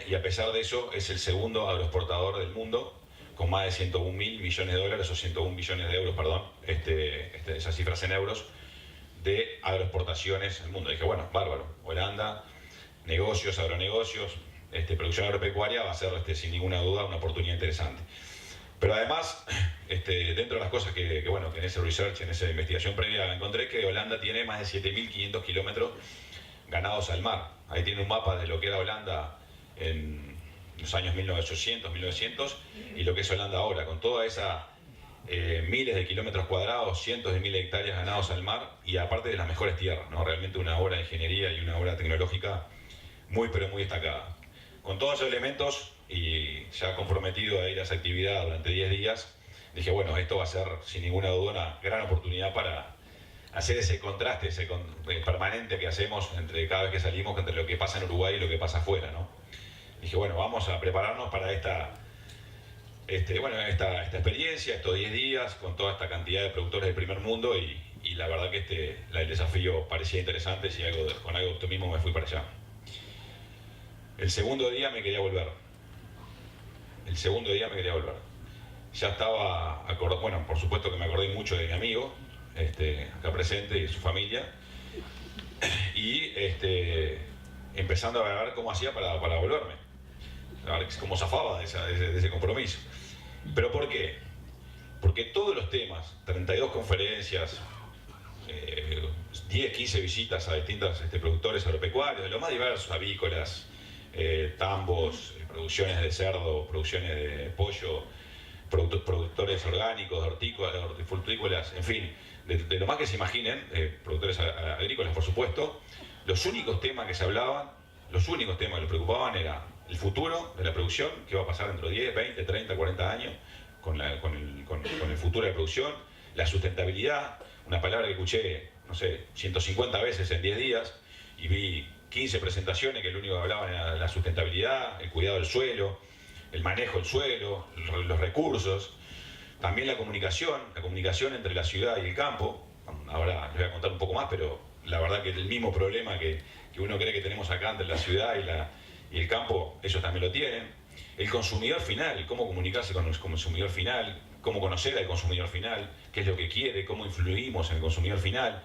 y a pesar de eso es el segundo agroexportador del mundo, con más de 101.000 millones de dólares, o 101 billones de euros, perdón, esas cifras en euros, de agroexportaciones en el mundo. Dije, bueno, bárbaro, Holanda, negocios, agronegocios, producción agropecuaria va a ser sin ninguna duda una oportunidad interesante. Pero además, dentro de las cosas que en ese research, en esa investigación previa, encontré que Holanda tiene más de 7.500 kilómetros ganados al mar. Ahí tiene un mapa de lo que era Holanda en los años 1800, 1900 y lo que es Holanda ahora, con toda esa miles de kilómetros cuadrados, cientos de miles de hectáreas ganados al mar y aparte de las mejores tierras, ¿no? Realmente una obra de ingeniería y una obra tecnológica muy pero muy destacada. Con todos esos elementos y ya comprometido a ir a esa actividad durante 10 días, dije, bueno, esto va a ser sin ninguna duda una gran oportunidad para hacer ese contraste, permanente que hacemos entre cada vez que salimos, entre lo que pasa en Uruguay y lo que pasa afuera, ¿no? Dije, bueno, vamos a prepararnos para esta experiencia, estos 10 días, con toda esta cantidad de productores del primer mundo y la verdad que el desafío parecía interesante y con algo de optimismo me fui para allá. El segundo día me quería volver. Ya estaba acordado, bueno, por supuesto que me acordé mucho de mi amigo, acá presente, y de su familia, y empezando a ver cómo hacía para volverme, a ver cómo zafaba de ese compromiso. ¿Pero por qué? Porque todos los temas, 32 conferencias, 10, 15 visitas a distintos productores agropecuarios, de lo más diversos, avícolas, tambos, producciones de cerdo, producciones de pollo, productores orgánicos, hortifrutícolas, en fin, de lo más que se imaginen, productores agrícolas por supuesto, los únicos temas que se hablaban, los únicos temas que les preocupaban era el futuro de la producción, qué va a pasar dentro de 10, 20, 30, 40 años con el futuro de la producción, la sustentabilidad, una palabra que escuché, no sé, 150 veces en 10 días y vi 15 presentaciones que lo único que hablaban era la sustentabilidad, el cuidado del suelo, el manejo del suelo, los recursos, también la comunicación entre la ciudad y el campo. Ahora les voy a contar un poco más, pero la verdad que el mismo problema que uno cree que tenemos acá entre la ciudad y el campo, ellos también lo tienen. El consumidor final, cómo comunicarse con el consumidor final, cómo conocer al consumidor final, qué es lo que quiere, cómo influimos en el consumidor final.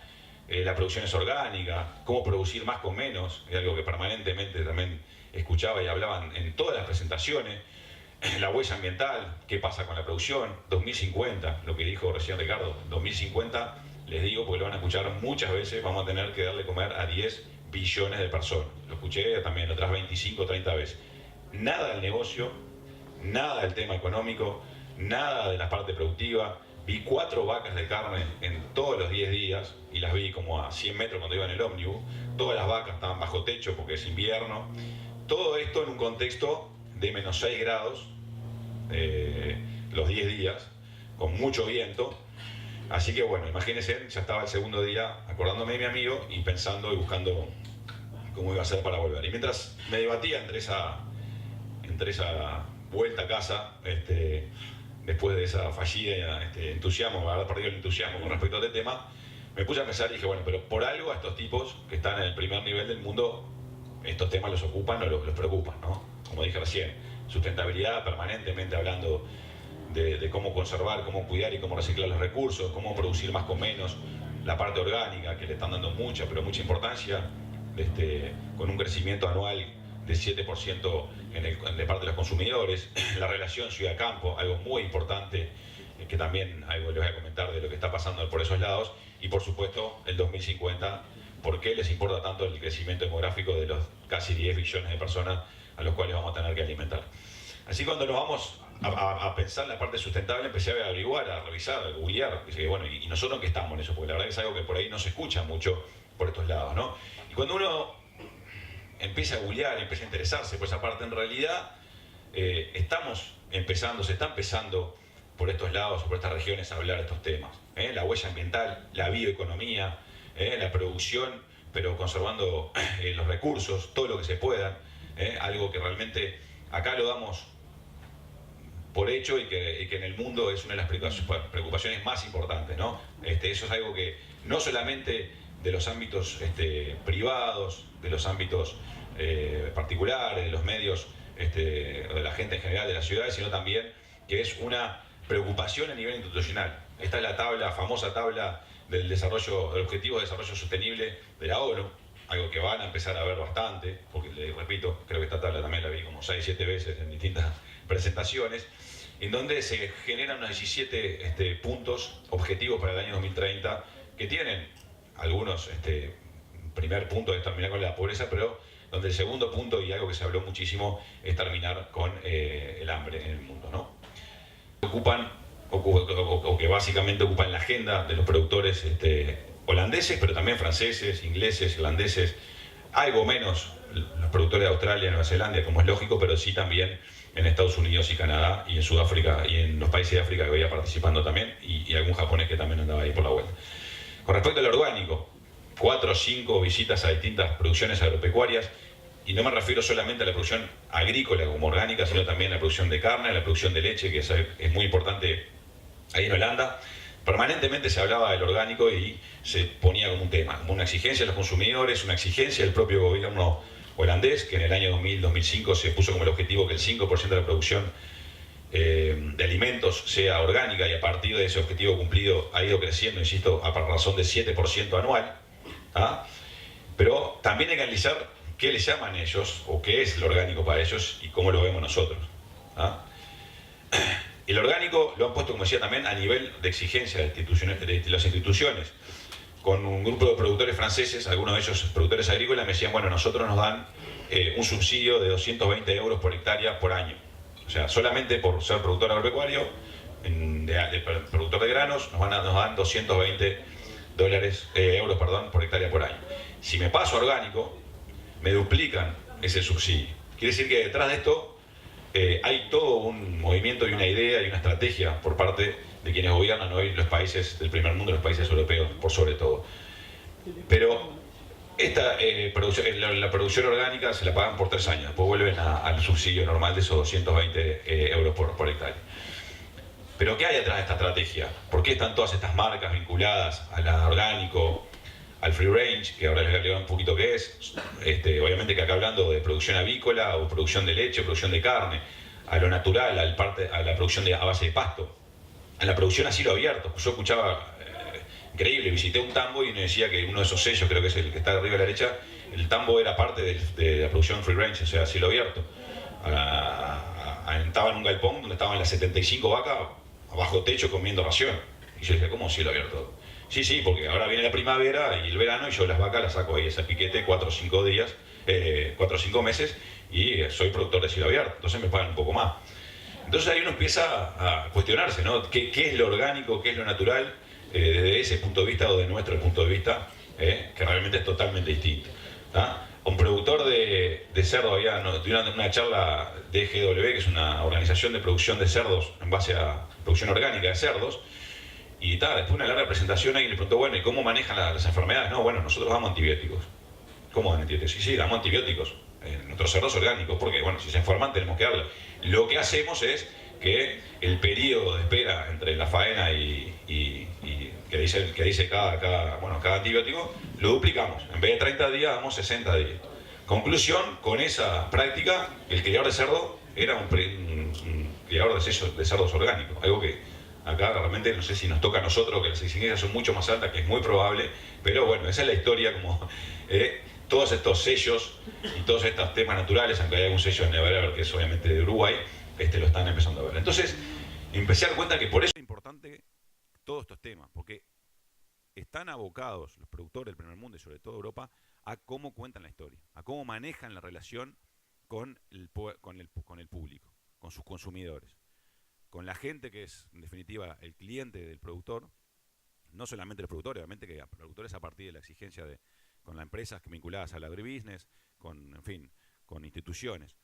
La producción es orgánica, cómo producir más con menos, es algo que permanentemente también escuchaba y hablaban en todas las presentaciones. La huella ambiental, qué pasa con la producción, 2050, lo que dijo recién Ricardo, 2050, les digo porque lo van a escuchar muchas veces, vamos a tener que darle comer a 10 billones de personas. Lo escuché también otras 25 o 30 veces. Nada del negocio, nada del tema económico, nada de la parte productiva. Vi 4 vacas de carne en todos los 10 días y las vi como a 100 metros cuando iba en el ómnibus. Todas las vacas estaban bajo techo porque es invierno. Todo esto en un contexto de menos 6 grados los 10 días, con mucho viento. Así que bueno, imagínense, ya estaba el segundo día acordándome de mi amigo y pensando y buscando cómo iba a ser para volver. Y mientras me debatía entre esa vuelta a casa, después de esa fallida entusiasmo, haber perdido el entusiasmo con respecto a este tema, me puse a pensar y dije, bueno, pero por algo a estos tipos que están en el primer nivel del mundo, estos temas los ocupan o los preocupan, ¿no? Como dije recién, sustentabilidad, permanentemente hablando de cómo conservar, cómo cuidar y cómo reciclar los recursos, cómo producir más con menos, la parte orgánica, que le están dando mucha importancia, con un crecimiento anual de 7% de parte de los consumidores, la relación ciudad-campo, algo muy importante, que también algo les voy a comentar de lo que está pasando por esos lados, y por supuesto el 2050, por qué les importa tanto el crecimiento demográfico de los casi 10 billones de personas a los cuales vamos a tener que alimentar. Así cuando nos vamos a pensar en la parte sustentable, empecé a averiguar, a revisar, a googlear, y bueno, ¿y nosotros en qué estamos en eso? Porque la verdad que es algo que por ahí no se escucha mucho por estos lados, ¿no? Y cuando uno empieza a googlear, empieza a interesarse por esa parte, en realidad se está empezando por estos lados o por estas regiones a hablar de estos temas. La huella ambiental, la bioeconomía, la producción, pero conservando los recursos, todo lo que se pueda, algo que realmente acá lo damos por hecho y que en el mundo es una de las preocupaciones más importantes, ¿no? Eso es algo que no solamente de los ámbitos privados, de los ámbitos particulares, de los medios, de la gente en general de las ciudades, sino también que es una preocupación a nivel institucional. Esta es la famosa tabla del objetivo de desarrollo sostenible de la ONU, algo que van a empezar a ver bastante, porque les repito, creo que esta tabla también la vi como 6 7 veces en distintas presentaciones, en donde se generan unos 17 puntos objetivos para el año 2030, que tienen algunos, primer punto es terminar con la pobreza, pero donde el segundo punto, y algo que se habló muchísimo, es terminar con el hambre en el mundo, ¿no? O que básicamente ocupan la agenda de los productores holandeses, pero también franceses, ingleses, irlandeses, algo menos los productores de Australia, Nueva Zelanda, como es lógico, pero sí también en Estados Unidos y Canadá y en Sudáfrica y en los países de África que veía participando también, y algún japonés que también andaba ahí por la vuelta. Con respecto al orgánico, 4 o 5 visitas a distintas producciones agropecuarias, y no me refiero solamente a la producción agrícola como orgánica, sino también a la producción de carne, a la producción de leche, que es muy importante ahí en Holanda. Permanentemente se hablaba del orgánico y se ponía como un tema, como una exigencia de los consumidores, una exigencia del propio gobierno holandés, que en el año 2000-2005 se puso como el objetivo que el 5% de la producción de alimentos sea orgánica, y a partir de ese objetivo cumplido ha ido creciendo, insisto, a razón de 7% anual. Pero también hay que analizar qué le llaman ellos, o qué es lo orgánico para ellos y cómo lo vemos nosotros. El orgánico lo han puesto, como decía, también a nivel de exigencia de las instituciones. Con un grupo de productores franceses, algunos de ellos productores agrícolas, me decían, bueno, nosotros nos dan un subsidio de 220 euros por hectárea por año. O sea, solamente por ser productor agropecuario, productor de granos, nos dan 220 euros por hectárea por año. Si me paso a orgánico, me duplican ese subsidio. Quiere decir que detrás de esto hay todo un movimiento y una idea y una estrategia por parte de quienes gobiernan hoy los países del primer mundo, los países europeos por sobre todo. Pero la producción orgánica se la pagan por 3 años, después vuelven al subsidio normal de esos 220 euros por hectárea. Pero ¿qué hay detrás de esta estrategia? ¿Por qué están todas estas marcas vinculadas al orgánico, al free range, que ahora les voy a explicar un poquito qué es? Obviamente que acá hablando de producción avícola o producción de leche, producción de carne, a lo natural, a la producción a base de pasto, a la producción a cielo abierto. Yo escuchaba, increíble, visité un tambo y me decía que uno de esos sellos, creo que es el que está arriba a la derecha, el tambo era parte de la producción free range, o sea, a cielo abierto. Estaba en un galpón donde estaban las 75 vacas bajo techo comiendo ración. Y yo decía, ¿cómo cielo abierto? Sí, porque ahora viene la primavera y el verano y yo las vacas las saco ahí ese piquete 4 o 5 días, 4 o 5 meses, y soy productor de cielo abierto, entonces me pagan un poco más. Entonces ahí uno empieza a cuestionarse, ¿no? ¿Qué es lo orgánico, qué es lo natural, desde ese punto de vista o de nuestro punto de vista, que realmente es totalmente distinto? Un productor de cerdo, tuvieron una charla de GW, que es una organización de producción de cerdos en base a producción orgánica de cerdos, y después de una larga presentación alguien le preguntó, bueno, ¿y cómo manejan las enfermedades? No, bueno, nosotros damos antibióticos. ¿Cómo dan antibióticos? Sí, damos antibióticos. Nuestros cerdos orgánicos, porque bueno, si se enferman tenemos que darle. Lo que hacemos es que el periodo de espera entre la faena y que dice cada antibiótico, lo duplicamos. En vez de 30 días, damos 60 días. Conclusión, con esa práctica, el criador de cerdo era un criador de cerdos orgánicos. Algo que acá realmente no sé si nos toca a nosotros, que las exigencias son mucho más altas, que es muy probable, pero bueno, esa es la historia, como todos estos sellos y todos estos temas naturales, aunque hay algún sello en Nevarer, que es obviamente de Uruguay, lo están empezando a ver. Entonces, empecé a dar cuenta que por eso es importante todos estos temas, porque están abocados los productores del primer mundo y sobre todo Europa a cómo cuentan la historia, a cómo manejan la relación con el público, con sus consumidores, con la gente que es, en definitiva, el cliente del productor, no solamente los productores, obviamente que productores a partir de la exigencia con las empresas vinculadas al agribusiness, en fin, con instituciones.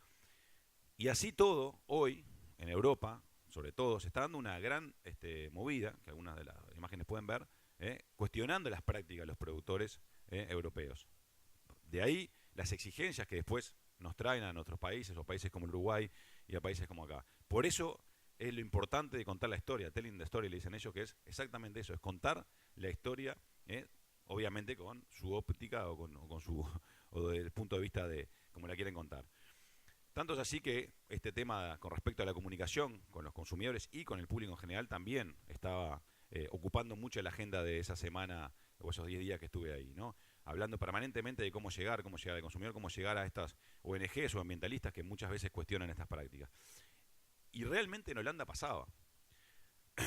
Y así todo, hoy, en Europa, sobre todo, se está dando una gran movida, que algunas de las imágenes pueden ver, cuestionando las prácticas de los productores europeos. De ahí las exigencias que después nos traen a nuestros países, o países como el Uruguay y a países como acá. Por eso es lo importante de contar la historia, telling the story, le dicen ellos, que es exactamente eso, es contar la historia, obviamente con su óptica o desde el punto de vista de cómo la quieren contar. Tanto es así que este tema con respecto a la comunicación con los consumidores y con el público en general también estaba ocupando mucho la agenda de esa semana o esos 10 días que estuve ahí, ¿no? Hablando permanentemente de cómo llegar al consumidor, cómo llegar a estas ONGs o ambientalistas que muchas veces cuestionan estas prácticas. Y realmente en Holanda pasaba.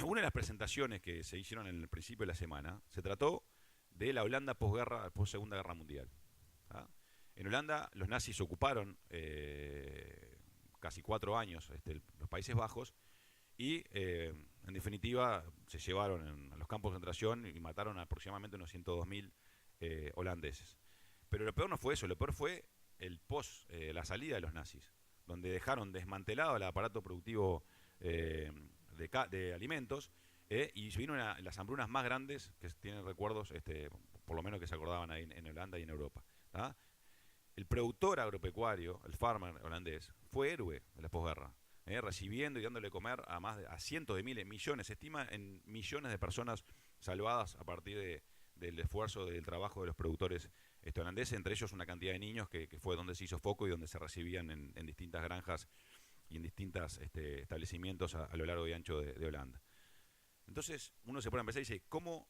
Una de las presentaciones que se hicieron en el principio de la semana se trató de la Holanda posguerra, post-Segunda Guerra Mundial. ¿Ah? En Holanda los nazis ocuparon casi 4 años los Países Bajos y en definitiva se llevaron a los campos de concentración y mataron aproximadamente unos 102.000 holandeses. Pero lo peor no fue eso, lo peor fue la salida de los nazis, donde dejaron desmantelado el aparato productivo de alimentos y vino las hambrunas más grandes que tienen recuerdos, por lo menos que se acordaban ahí en Holanda y en Europa. ¿Tá? El productor agropecuario, el farmer holandés, fue héroe de la posguerra, recibiendo y dándole comer a cientos de miles, millones, se estima en millones de personas salvadas a partir del esfuerzo, del trabajo de los productores holandeses, entre ellos una cantidad de niños que fue donde se hizo foco y donde se recibían en distintas granjas y en distintos establecimientos a lo largo y ancho de Holanda. Entonces uno se pone a pensar y dice, ¿cómo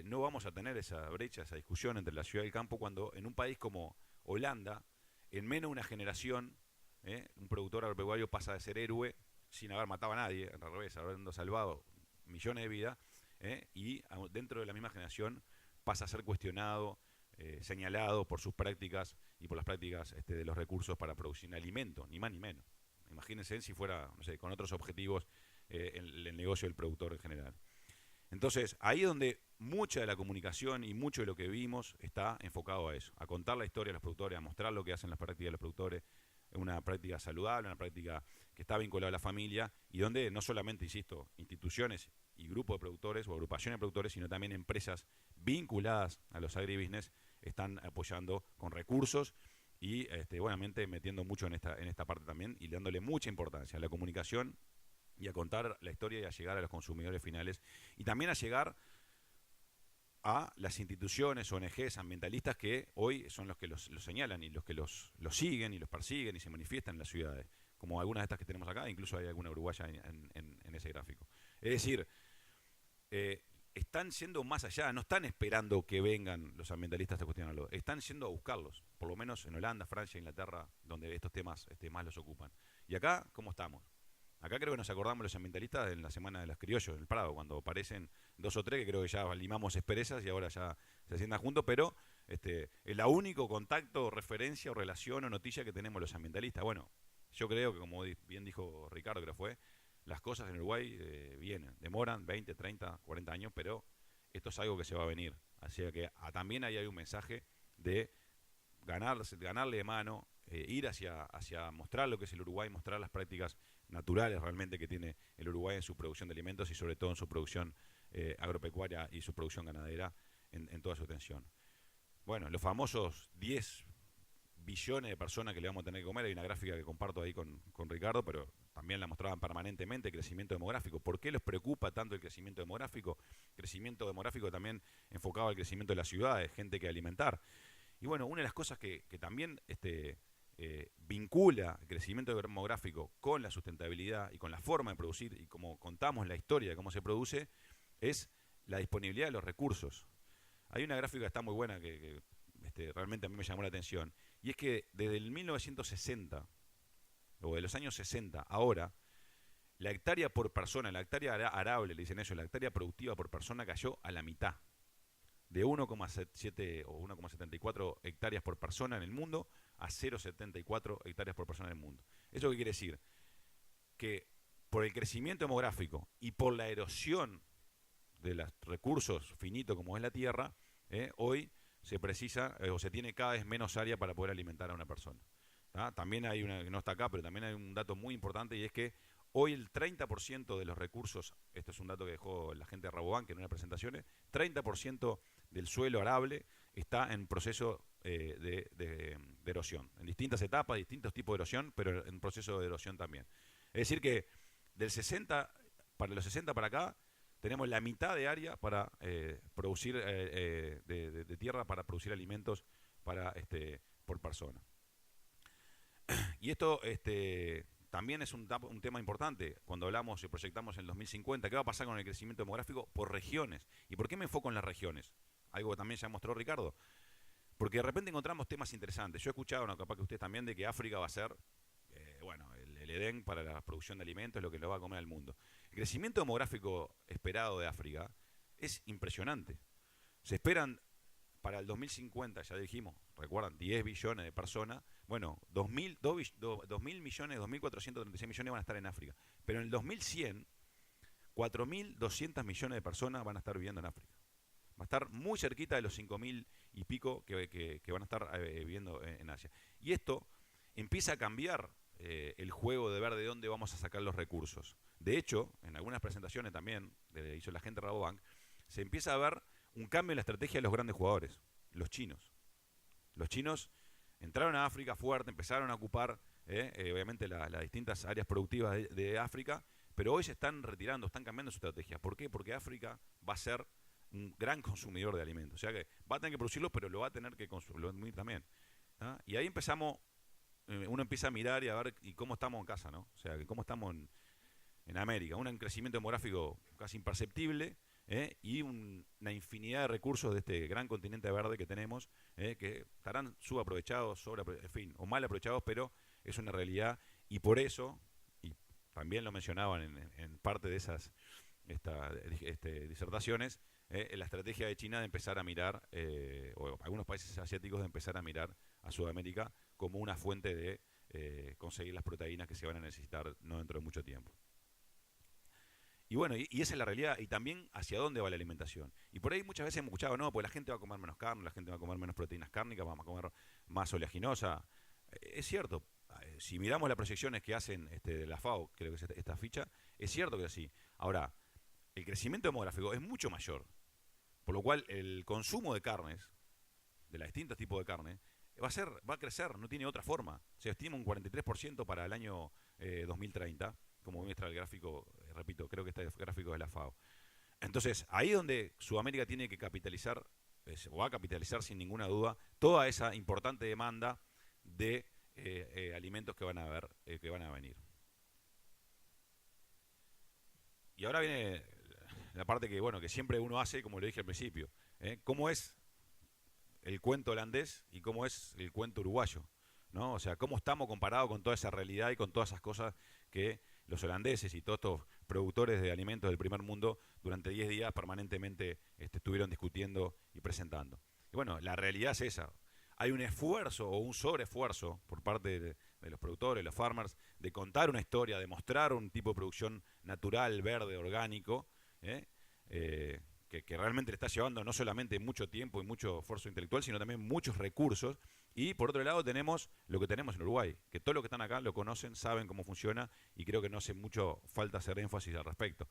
no vamos a tener esa brecha, esa discusión entre la ciudad y el campo cuando en un país como Holanda, en menos de una generación, un productor agropecuario pasa de ser héroe sin haber matado a nadie, al revés, habiendo salvado millones de vidas, y dentro de la misma generación pasa a ser cuestionado, señalado por sus prácticas y por las prácticas de los recursos para producir alimento, ni más ni menos. Imagínense si fuera, no sé, con otros objetivos el negocio del productor en general. Entonces, ahí es donde mucha de la comunicación y mucho de lo que vimos está enfocado a eso, a contar la historia de los productores, a mostrar lo que hacen las prácticas de los productores, una práctica saludable, una práctica que está vinculada a la familia y donde no solamente, insisto, instituciones y grupos de productores o agrupaciones de productores, sino también empresas vinculadas a los agribusiness están apoyando con recursos y obviamente metiendo mucho en esta parte también y dándole mucha importancia a la comunicación y a contar la historia y a llegar a los consumidores finales y también a llegar a las instituciones, ONGs, ambientalistas que hoy son los que los señalan y los que los siguen y los persiguen y se manifiestan en las ciudades, como algunas de estas que tenemos acá, incluso hay alguna uruguaya en ese gráfico. Es decir, están yendo más allá, no están esperando que vengan los ambientalistas a cuestionarlo, están yendo a buscarlos, por lo menos en Holanda, Francia, Inglaterra, donde estos temas más los ocupan. Y acá, ¿cómo estamos? Acá creo que nos acordamos los ambientalistas en la Semana de los Criollos, en el Prado, cuando aparecen 2 o 3 que creo que ya limamos asperezas y ahora ya se sientan juntos, pero es el único contacto, referencia o relación o noticia que tenemos los ambientalistas. Bueno, yo creo que como bien dijo Ricardo, que lo fue, las cosas en Uruguay vienen, demoran 20, 30, 40 años, pero esto es algo que se va a venir. Así que también ahí hay un mensaje de ganarle de mano, ir hacia mostrar lo que es el Uruguay, mostrar las prácticas naturales realmente que tiene el Uruguay en su producción de alimentos y sobre todo en su producción agropecuaria y su producción ganadera en toda su extensión. Bueno, los famosos 10 billones de personas que le vamos a tener que comer, hay una gráfica que comparto ahí con Ricardo, pero también la mostraban permanentemente, el crecimiento demográfico. ¿Por qué les preocupa tanto el crecimiento demográfico? Crecimiento demográfico también enfocado al crecimiento de las ciudades, gente que alimentar. Y bueno, una de las cosas que también vincula el crecimiento demográfico con la sustentabilidad y con la forma de producir y como contamos la historia de cómo se produce, es la disponibilidad de los recursos. Hay una gráfica que está muy buena que realmente a mí me llamó la atención, y es que desde el 1960, o de los años 60, ahora, la hectárea por persona, la hectárea arable, le dicen ellos, la hectárea productiva por persona cayó a la mitad, de 1,7 o 1,74 hectáreas por persona en el mundo a 0,74 hectáreas por persona en el mundo. ¿Eso qué quiere decir? Que por el crecimiento demográfico y por la erosión de los recursos finitos como es la tierra, hoy se precisa o se tiene cada vez menos área para poder alimentar a una persona. ¿Tá? También hay una que no está acá, pero también hay un dato muy importante y es que hoy el 30% de los recursos, esto es un dato que dejó la gente de Rabobank en unas presentaciones, 30% del suelo arable está en proceso de erosión, en distintas etapas, distintos tipos de erosión, pero en proceso de erosión también. Es decir que del 60, para los 60 para acá, tenemos la mitad de área para producir de tierra para producir alimentos para por persona. Y esto también es un tema importante cuando hablamos y proyectamos en el 2050. ¿Qué va a pasar con el crecimiento demográfico por regiones? ¿Y por qué me enfoco en las regiones? Algo que también ya mostró Ricardo. Porque de repente encontramos temas interesantes. Yo he escuchado, capaz que ustedes también, de que África va a ser el Edén para la producción de alimentos, lo que lo va a comer al mundo. El crecimiento demográfico esperado de África es impresionante. Se esperan para el 2050, ya dijimos, recuerdan, 10 billones de personas. Bueno, 2.000 millones, 2.436 millones van a estar en África. Pero en el 2100, 4.200 millones de personas van a estar viviendo en África. Va a estar muy cerquita de los 5.000 y pico que van a estar viviendo en Asia. Y esto empieza a cambiar el juego de ver de dónde vamos a sacar los recursos. De hecho, en algunas presentaciones también, hizo la gente de Rabobank, se empieza a ver un cambio en la estrategia de los grandes jugadores, los chinos. Los chinos entraron a África fuerte, empezaron a ocupar obviamente las distintas áreas productivas de África, pero hoy se están retirando, están cambiando su estrategia. ¿Por qué? Porque África va a ser un gran consumidor de alimentos. O sea que va a tener que producirlo, pero lo va a tener que consumir también. ¿Ah? Y ahí uno empieza a mirar y a ver cómo estamos en casa, ¿no? O sea, cómo estamos en América. Un crecimiento demográfico casi imperceptible, y una infinidad de recursos de este gran continente verde que tenemos, que estarán subaprovechados, en fin, o mal aprovechados, pero es una realidad. Y por eso, y también lo mencionaban en parte de esas disertaciones, la estrategia de China de empezar a mirar, o algunos países asiáticos de empezar a mirar a Sudamérica como una fuente de conseguir las proteínas que se van a necesitar no dentro de mucho tiempo. Y bueno, y esa es la realidad, y también hacia dónde va la alimentación. Y por ahí muchas veces hemos escuchado, no, pues la gente va a comer menos carne, la gente va a comer menos proteínas cárnicas, vamos a comer más oleaginosa. Es cierto, si miramos las proyecciones que hacen de la FAO, creo que es esta ficha, es cierto que es así. Ahora, el crecimiento demográfico es mucho mayor, por lo cual el consumo de carnes, de los distintos tipos de carne, va a crecer, no tiene otra forma. Se estima un 43% para el año 2030, como muestra el gráfico, repito, creo que este gráfico es de la FAO. Entonces, ahí es donde Sudamérica tiene que capitalizar, o va a capitalizar sin ninguna duda, toda esa importante demanda de alimentos que van a venir. Y ahora viene la parte que siempre uno hace, como le dije al principio, ¿cómo es el cuento holandés y cómo es el cuento uruguayo? ¿No? O sea, cómo estamos comparados con toda esa realidad y con todas esas cosas que los holandeses y todos estos productores de alimentos del primer mundo durante 10 días permanentemente estuvieron discutiendo y presentando. Y bueno, la realidad es esa. Hay un esfuerzo o un sobreesfuerzo por parte de los productores, los farmers, de contar una historia, de mostrar un tipo de producción natural, verde, orgánico, que realmente le está llevando no solamente mucho tiempo y mucho esfuerzo intelectual, sino también muchos recursos. Y por otro lado tenemos lo que tenemos en Uruguay, que todos los que están acá lo conocen, saben cómo funciona, y creo que no hace mucho falta hacer énfasis al respecto.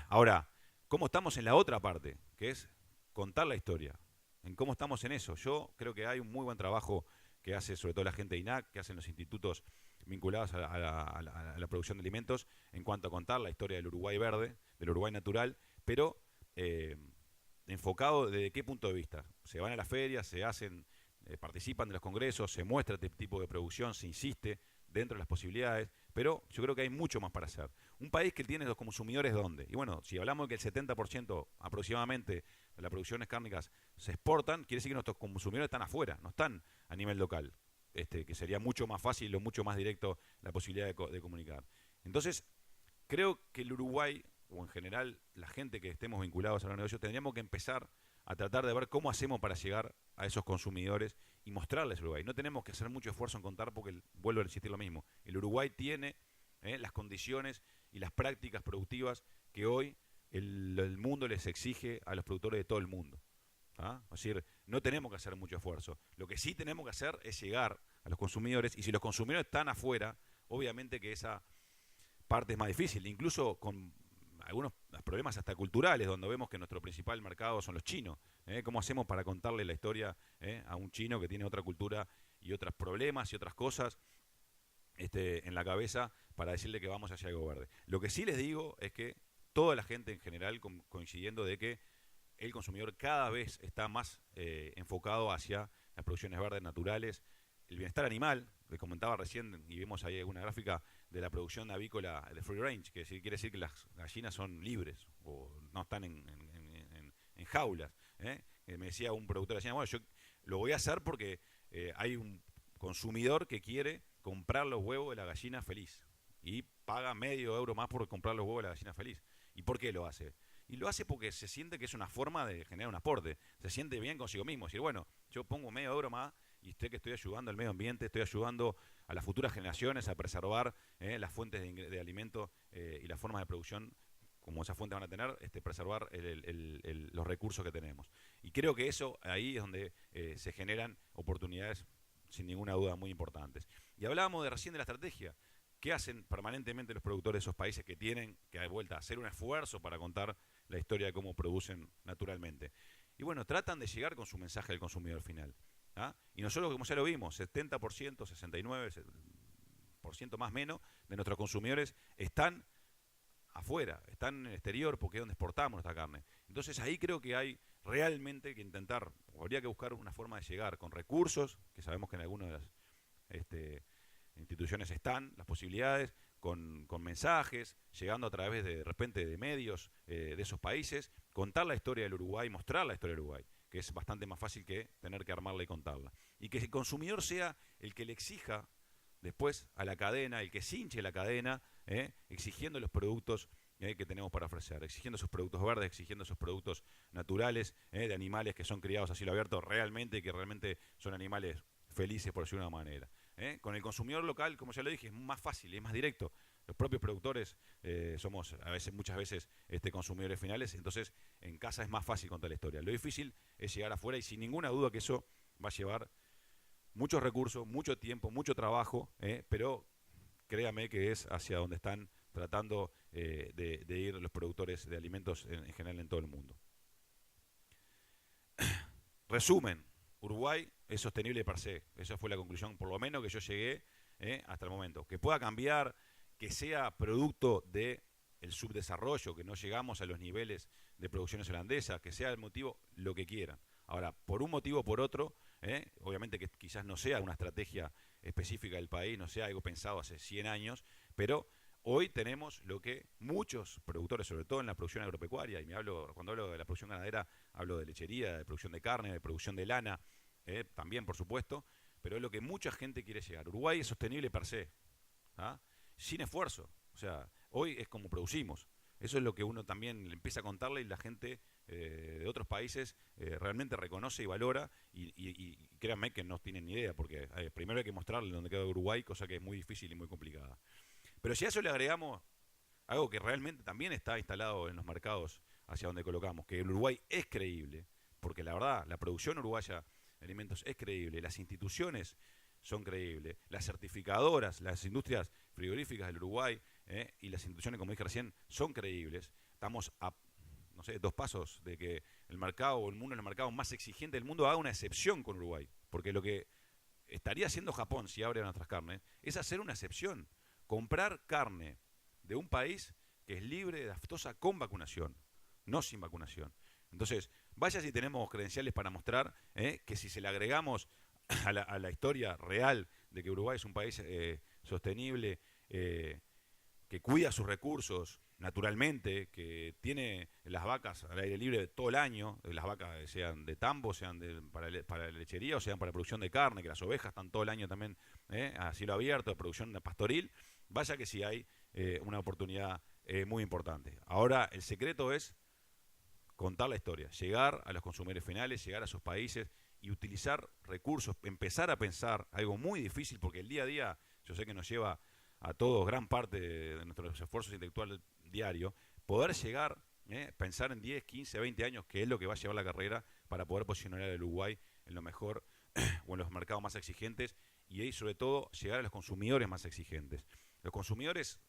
Ahora, ¿cómo estamos en la otra parte? Que es contar la historia. ¿En cómo estamos en eso? Yo creo que hay un muy buen trabajo que hace sobre todo la gente de INAC, que hacen los institutos vinculados a la producción de alimentos, en cuanto a contar la historia del Uruguay verde, del Uruguay natural, pero enfocado desde qué punto de vista. Se van a las ferias, se hacen, participan de los congresos, se muestra este tipo de producción, se insiste dentro de las posibilidades, pero yo creo que hay mucho más para hacer. Un país que tiene los consumidores, ¿dónde? Y bueno, si hablamos de que el 70% aproximadamente de las producciones cárnicas se exportan, quiere decir que nuestros consumidores están afuera, no están a nivel local, que sería mucho más fácil o mucho más directo la posibilidad de comunicar. Entonces, creo que el Uruguay, o en general la gente que estemos vinculados a los negocios, tendríamos que empezar a tratar de ver cómo hacemos para llegar a esos consumidores y mostrarles Uruguay. No tenemos que hacer mucho esfuerzo en contar porque, vuelvo a insistir lo mismo, el Uruguay tiene las condiciones y las prácticas productivas que hoy el mundo les exige a los productores de todo el mundo. ¿Ah? Es decir, no tenemos que hacer mucho esfuerzo. Lo que sí tenemos que hacer es llegar a los consumidores, y si los consumidores están afuera, obviamente que esa parte es más difícil, incluso con algunos problemas hasta culturales, donde vemos que nuestro principal mercado son los chinos. ¿Cómo hacemos para contarle la historia a un chino que tiene otra cultura y otros problemas y otras cosas en la cabeza para decirle que vamos hacia algo verde? Lo que sí les digo es que toda la gente en general coincidiendo de que el consumidor cada vez está más enfocado hacia las producciones verdes naturales, el bienestar animal, les comentaba recién, y vimos ahí alguna gráfica de la producción avícola de free range, que quiere decir que las gallinas son libres, o no están en jaulas. Me decía un productor de gallina, bueno, yo lo voy a hacer porque hay un consumidor que quiere comprar los huevos de la gallina feliz, y paga €0,5 más por comprar los huevos de la gallina feliz. ¿Y por qué lo hace? Y lo hace porque se siente que es una forma de generar un aporte, se siente bien consigo mismo, decir, bueno, yo pongo €0,5 más y sé que estoy ayudando al medio ambiente, estoy ayudando a las futuras generaciones a preservar las fuentes de alimento y las formas de producción, como esas fuentes van a tener, preservar los recursos que tenemos. Y creo que eso ahí es donde se generan oportunidades sin ninguna duda muy importantes. Y hablábamos recién de la estrategia. ¿Qué hacen permanentemente los productores de esos países que tienen que, de vuelta, hacer un esfuerzo para contar la historia de cómo producen naturalmente? Y bueno, tratan de llegar con su mensaje al consumidor final. Y nosotros, como ya lo vimos, 70%, 69% más o menos de nuestros consumidores están afuera, están en el exterior, porque es donde exportamos nuestra carne. Entonces ahí creo que hay realmente que intentar, o habría que buscar una forma de llegar con recursos, que sabemos que en algunas de las instituciones están, las posibilidades, con mensajes, llegando a través de repente de medios de esos países, contar la historia del Uruguay, mostrar la historia del Uruguay, que es bastante más fácil que tener que armarla y contarla. Y que el consumidor sea el que le exija después a la cadena, el que cinche la cadena, exigiendo los productos que tenemos para ofrecer, exigiendo esos productos verdes, exigiendo esos productos naturales, de animales que son criados a cielo abierto realmente, que realmente son animales felices, por decirlo de una manera. Con el consumidor local, como ya lo dije, es más fácil, es más directo. Los propios productores somos muchas veces consumidores finales, entonces en casa es más fácil contar la historia. Lo difícil es llegar afuera, y sin ninguna duda que eso va a llevar muchos recursos, mucho tiempo, mucho trabajo, pero créame que es hacia donde están tratando de ir los productores de alimentos en general en todo el mundo. Resumen, Uruguay es sostenible per se. Esa fue la conclusión, por lo menos que yo llegué hasta el momento. Que pueda cambiar, que sea producto del subdesarrollo, que no llegamos a los niveles de producciones holandesas, que sea el motivo, lo que quieran. Ahora, por un motivo o por otro, obviamente que quizás no sea una estrategia específica del país, no sea algo pensado hace 100 años, pero hoy tenemos lo que muchos productores, sobre todo en la producción agropecuaria, y cuando hablo de la producción ganadera, hablo de lechería, de producción de carne, de producción de lana, también por supuesto, pero es lo que mucha gente quiere llegar. Uruguay es sostenible per se, sin esfuerzo. O sea, hoy es como producimos. Eso es lo que uno también le empieza a contarle, y la gente de otros países realmente reconoce y valora, y créanme que no tienen ni idea, porque primero hay que mostrarle dónde queda Uruguay, cosa que es muy difícil y muy complicada. Pero si a eso le agregamos algo que realmente también está instalado en los mercados hacia donde colocamos, que el Uruguay es creíble, porque la verdad, la producción uruguaya de alimentos es creíble, las instituciones son creíbles, las certificadoras, las industrias frigoríficas del Uruguay y las instituciones, como dije recién, son creíbles. Estamos a, 2 pasos de que el mercado, o el mundo en el mercado más exigente del mundo, haga una excepción con Uruguay, porque lo que estaría haciendo Japón si abre nuestras carnes es hacer una excepción, comprar carne de un país que es libre de aftosa con vacunación, no sin vacunación. Entonces, vaya si tenemos credenciales para mostrar que si se le agregamos a la historia real de que Uruguay es un país sostenible, que cuida sus recursos naturalmente, que tiene las vacas al aire libre todo el año, las vacas sean de tambo, sean para la lechería o sean para la producción de carne, que las ovejas están todo el año también a cielo abierto, de producción pastoril, vaya que sí hay una oportunidad muy importante. Ahora, el secreto es contar la historia, llegar a los consumidores finales, llegar a sus países y utilizar recursos, empezar a pensar, algo muy difícil porque el día a día, yo sé que nos lleva a todos gran parte de nuestros esfuerzos intelectuales diarios, poder llegar, pensar en 10, 15, 20 años, que es lo que va a llevar la carrera para poder posicionar al Uruguay en lo mejor o en los mercados más exigentes, y ahí sobre todo llegar a los consumidores más exigentes. Los consumidores,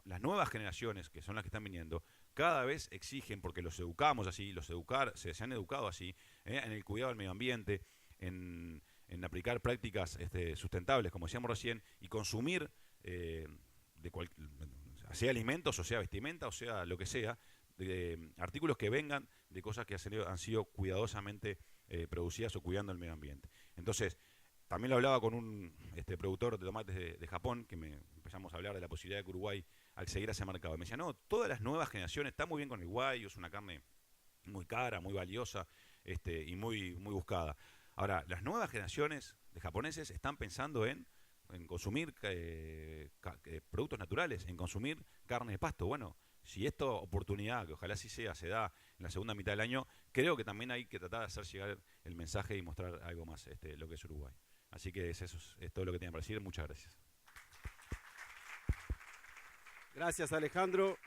las nuevas generaciones, que son las que están viniendo, cada vez exigen, porque los educamos así, se han educado así, en el cuidado del medio ambiente, en aplicar prácticas sustentables, como decíamos recién, y consumir, sea alimentos, o sea vestimenta, o sea lo que sea, artículos que vengan de cosas que han sido cuidadosamente producidas o cuidando el medio ambiente. Entonces, también lo hablaba con un productor de tomates de Japón, que empezamos a hablar de la posibilidad de que Uruguay accediera a ese mercado. Me decía, no, todas las nuevas generaciones, está muy bien con el guayo, es una carne muy cara, muy valiosa y muy, muy buscada. Ahora, las nuevas generaciones de japoneses están pensando en consumir productos naturales, en consumir carne de pasto. Bueno, si esta oportunidad, que ojalá así sea, se da en la segunda mitad del año, creo que también hay que tratar de hacer llegar el mensaje y mostrar algo más lo que es Uruguay. Así que eso es todo lo que tenía para decir. Muchas gracias. Gracias, Alejandro.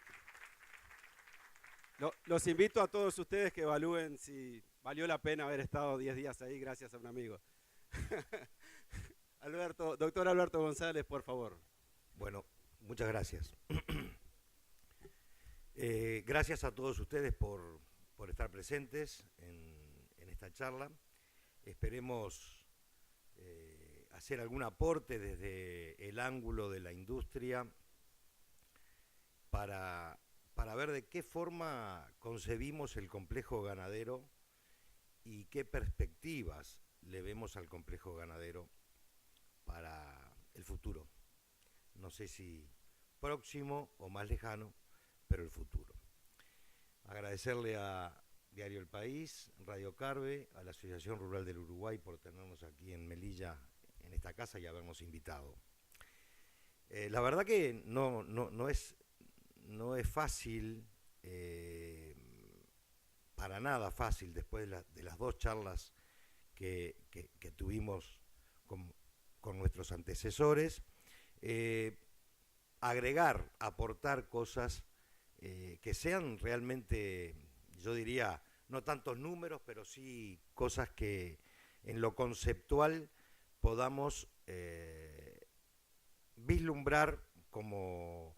Los invito a todos ustedes que evalúen si valió la pena haber estado 10 días ahí gracias a un amigo. Doctor Alberto González, por favor. Bueno, muchas gracias. Gracias a todos ustedes por estar presentes en esta charla. Esperemos hacer algún aporte desde el ángulo de la industria para ver de qué forma concebimos el complejo ganadero y qué perspectivas le vemos al complejo ganadero para el futuro. No sé si próximo o más lejano, pero el futuro. Agradecerle a Diario El País, Radio Carve, a la Asociación Rural del Uruguay por tenernos aquí en Melilla, en esta casa, y habernos invitado. La verdad que no es fácil, para nada fácil, después de las dos charlas que tuvimos con nuestros antecesores, agregar, aportar cosas que sean realmente, yo diría, no tantos números, pero sí cosas que en lo conceptual podamos vislumbrar cómo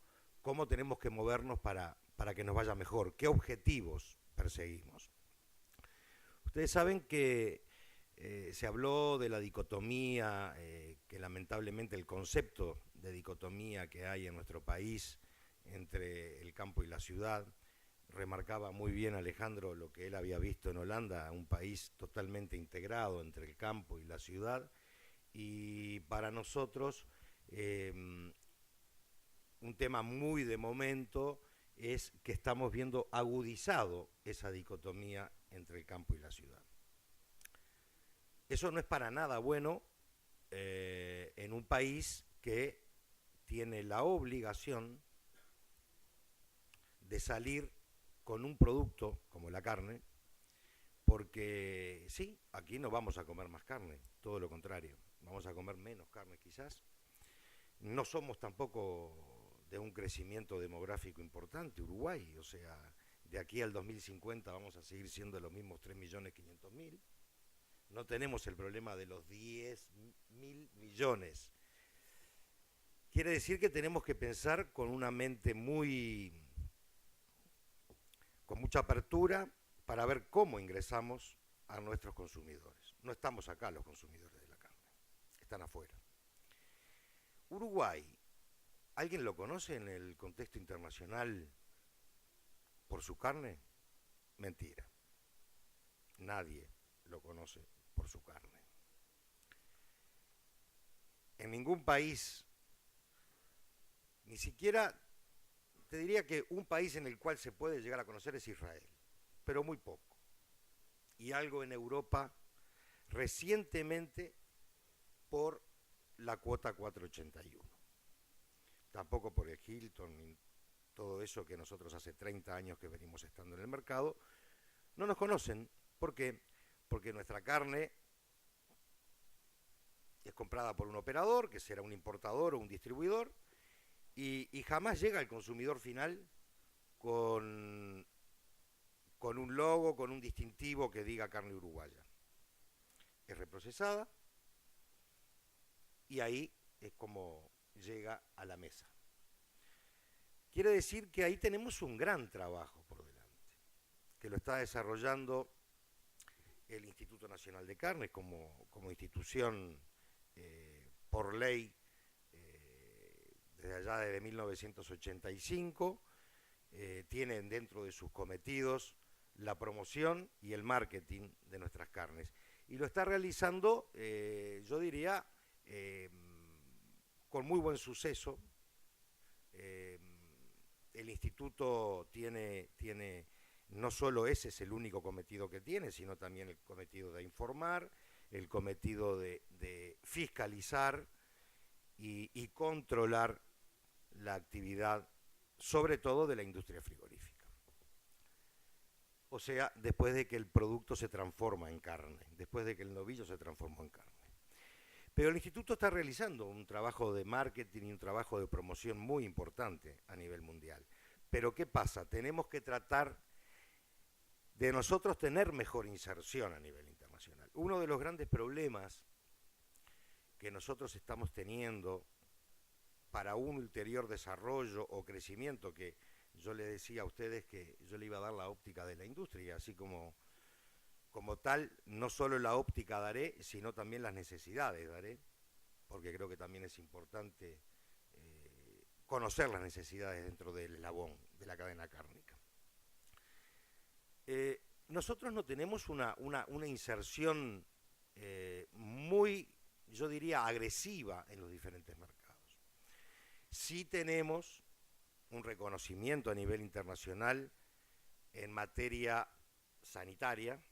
tenemos que movernos para que nos vaya mejor, qué objetivos perseguimos. Ustedes saben que se habló de la dicotomía, que lamentablemente el concepto de dicotomía que hay en nuestro país entre el campo y la ciudad. Remarcaba muy bien Alejandro lo que él había visto en Holanda, un país totalmente integrado entre el campo y la ciudad, y para nosotros un tema muy de momento es que estamos viendo agudizado esa dicotomía entre el campo y la ciudad. Eso no es para nada bueno en un país que tiene la obligación de salir con un producto como la carne, porque sí, aquí no vamos a comer más carne, todo lo contrario, vamos a comer menos carne quizás. No somos tampoco de un crecimiento demográfico importante, Uruguay, o sea, de aquí al 2050 vamos a seguir siendo los mismos 3.500.000. No tenemos el problema de los 10.000 millones. Quiere decir que tenemos que pensar con una mente con mucha apertura para ver cómo ingresamos a nuestros consumidores. No estamos acá los consumidores de la carne, están afuera. Uruguay, ¿alguien lo conoce en el contexto internacional por su carne? Mentira. Nadie lo conoce por su carne. En ningún país, ni siquiera, te diría que un país en el cual se puede llegar a conocer es Israel, pero muy poco. Y algo en Europa recientemente por la cuota 481. Tampoco por el Hilton ni todo eso que nosotros hace 30 años que venimos estando en el mercado. No nos conocen. ¿Por qué? Porque nuestra carne es comprada por un operador, que será un importador o un distribuidor, y jamás llega al consumidor final con un logo, con un distintivo que diga carne uruguaya. Es reprocesada y ahí es como llega a la mesa. Quiere decir que ahí tenemos un gran trabajo por delante, que lo está desarrollando el Instituto Nacional de Carnes como institución por ley desde allá desde 1985, tienen dentro de sus cometidos la promoción y el marketing de nuestras carnes. Y lo está realizando, yo diría, con muy buen suceso. El instituto tiene, no solo ese es el único cometido que tiene, sino también el cometido de informar, el cometido de fiscalizar y controlar la actividad, sobre todo de la industria frigorífica. O sea, después de que el producto se transforma en carne, después de que el novillo se transformó en carne. Pero el instituto está realizando un trabajo de marketing y un trabajo de promoción muy importante a nivel mundial. Pero ¿qué pasa? Tenemos que tratar de nosotros tener mejor inserción a nivel internacional. Uno de los grandes problemas que nosotros estamos teniendo para un ulterior desarrollo o crecimiento, que yo le decía a ustedes que yo le iba a dar la óptica de la industria, así como tal, no solo la óptica daré, sino también las necesidades daré, porque creo que también es importante conocer las necesidades dentro del eslabón de la cadena cárnica. Nosotros no tenemos una inserción muy, yo diría, agresiva en los diferentes mercados. Sí tenemos un reconocimiento a nivel internacional en materia sanitaria,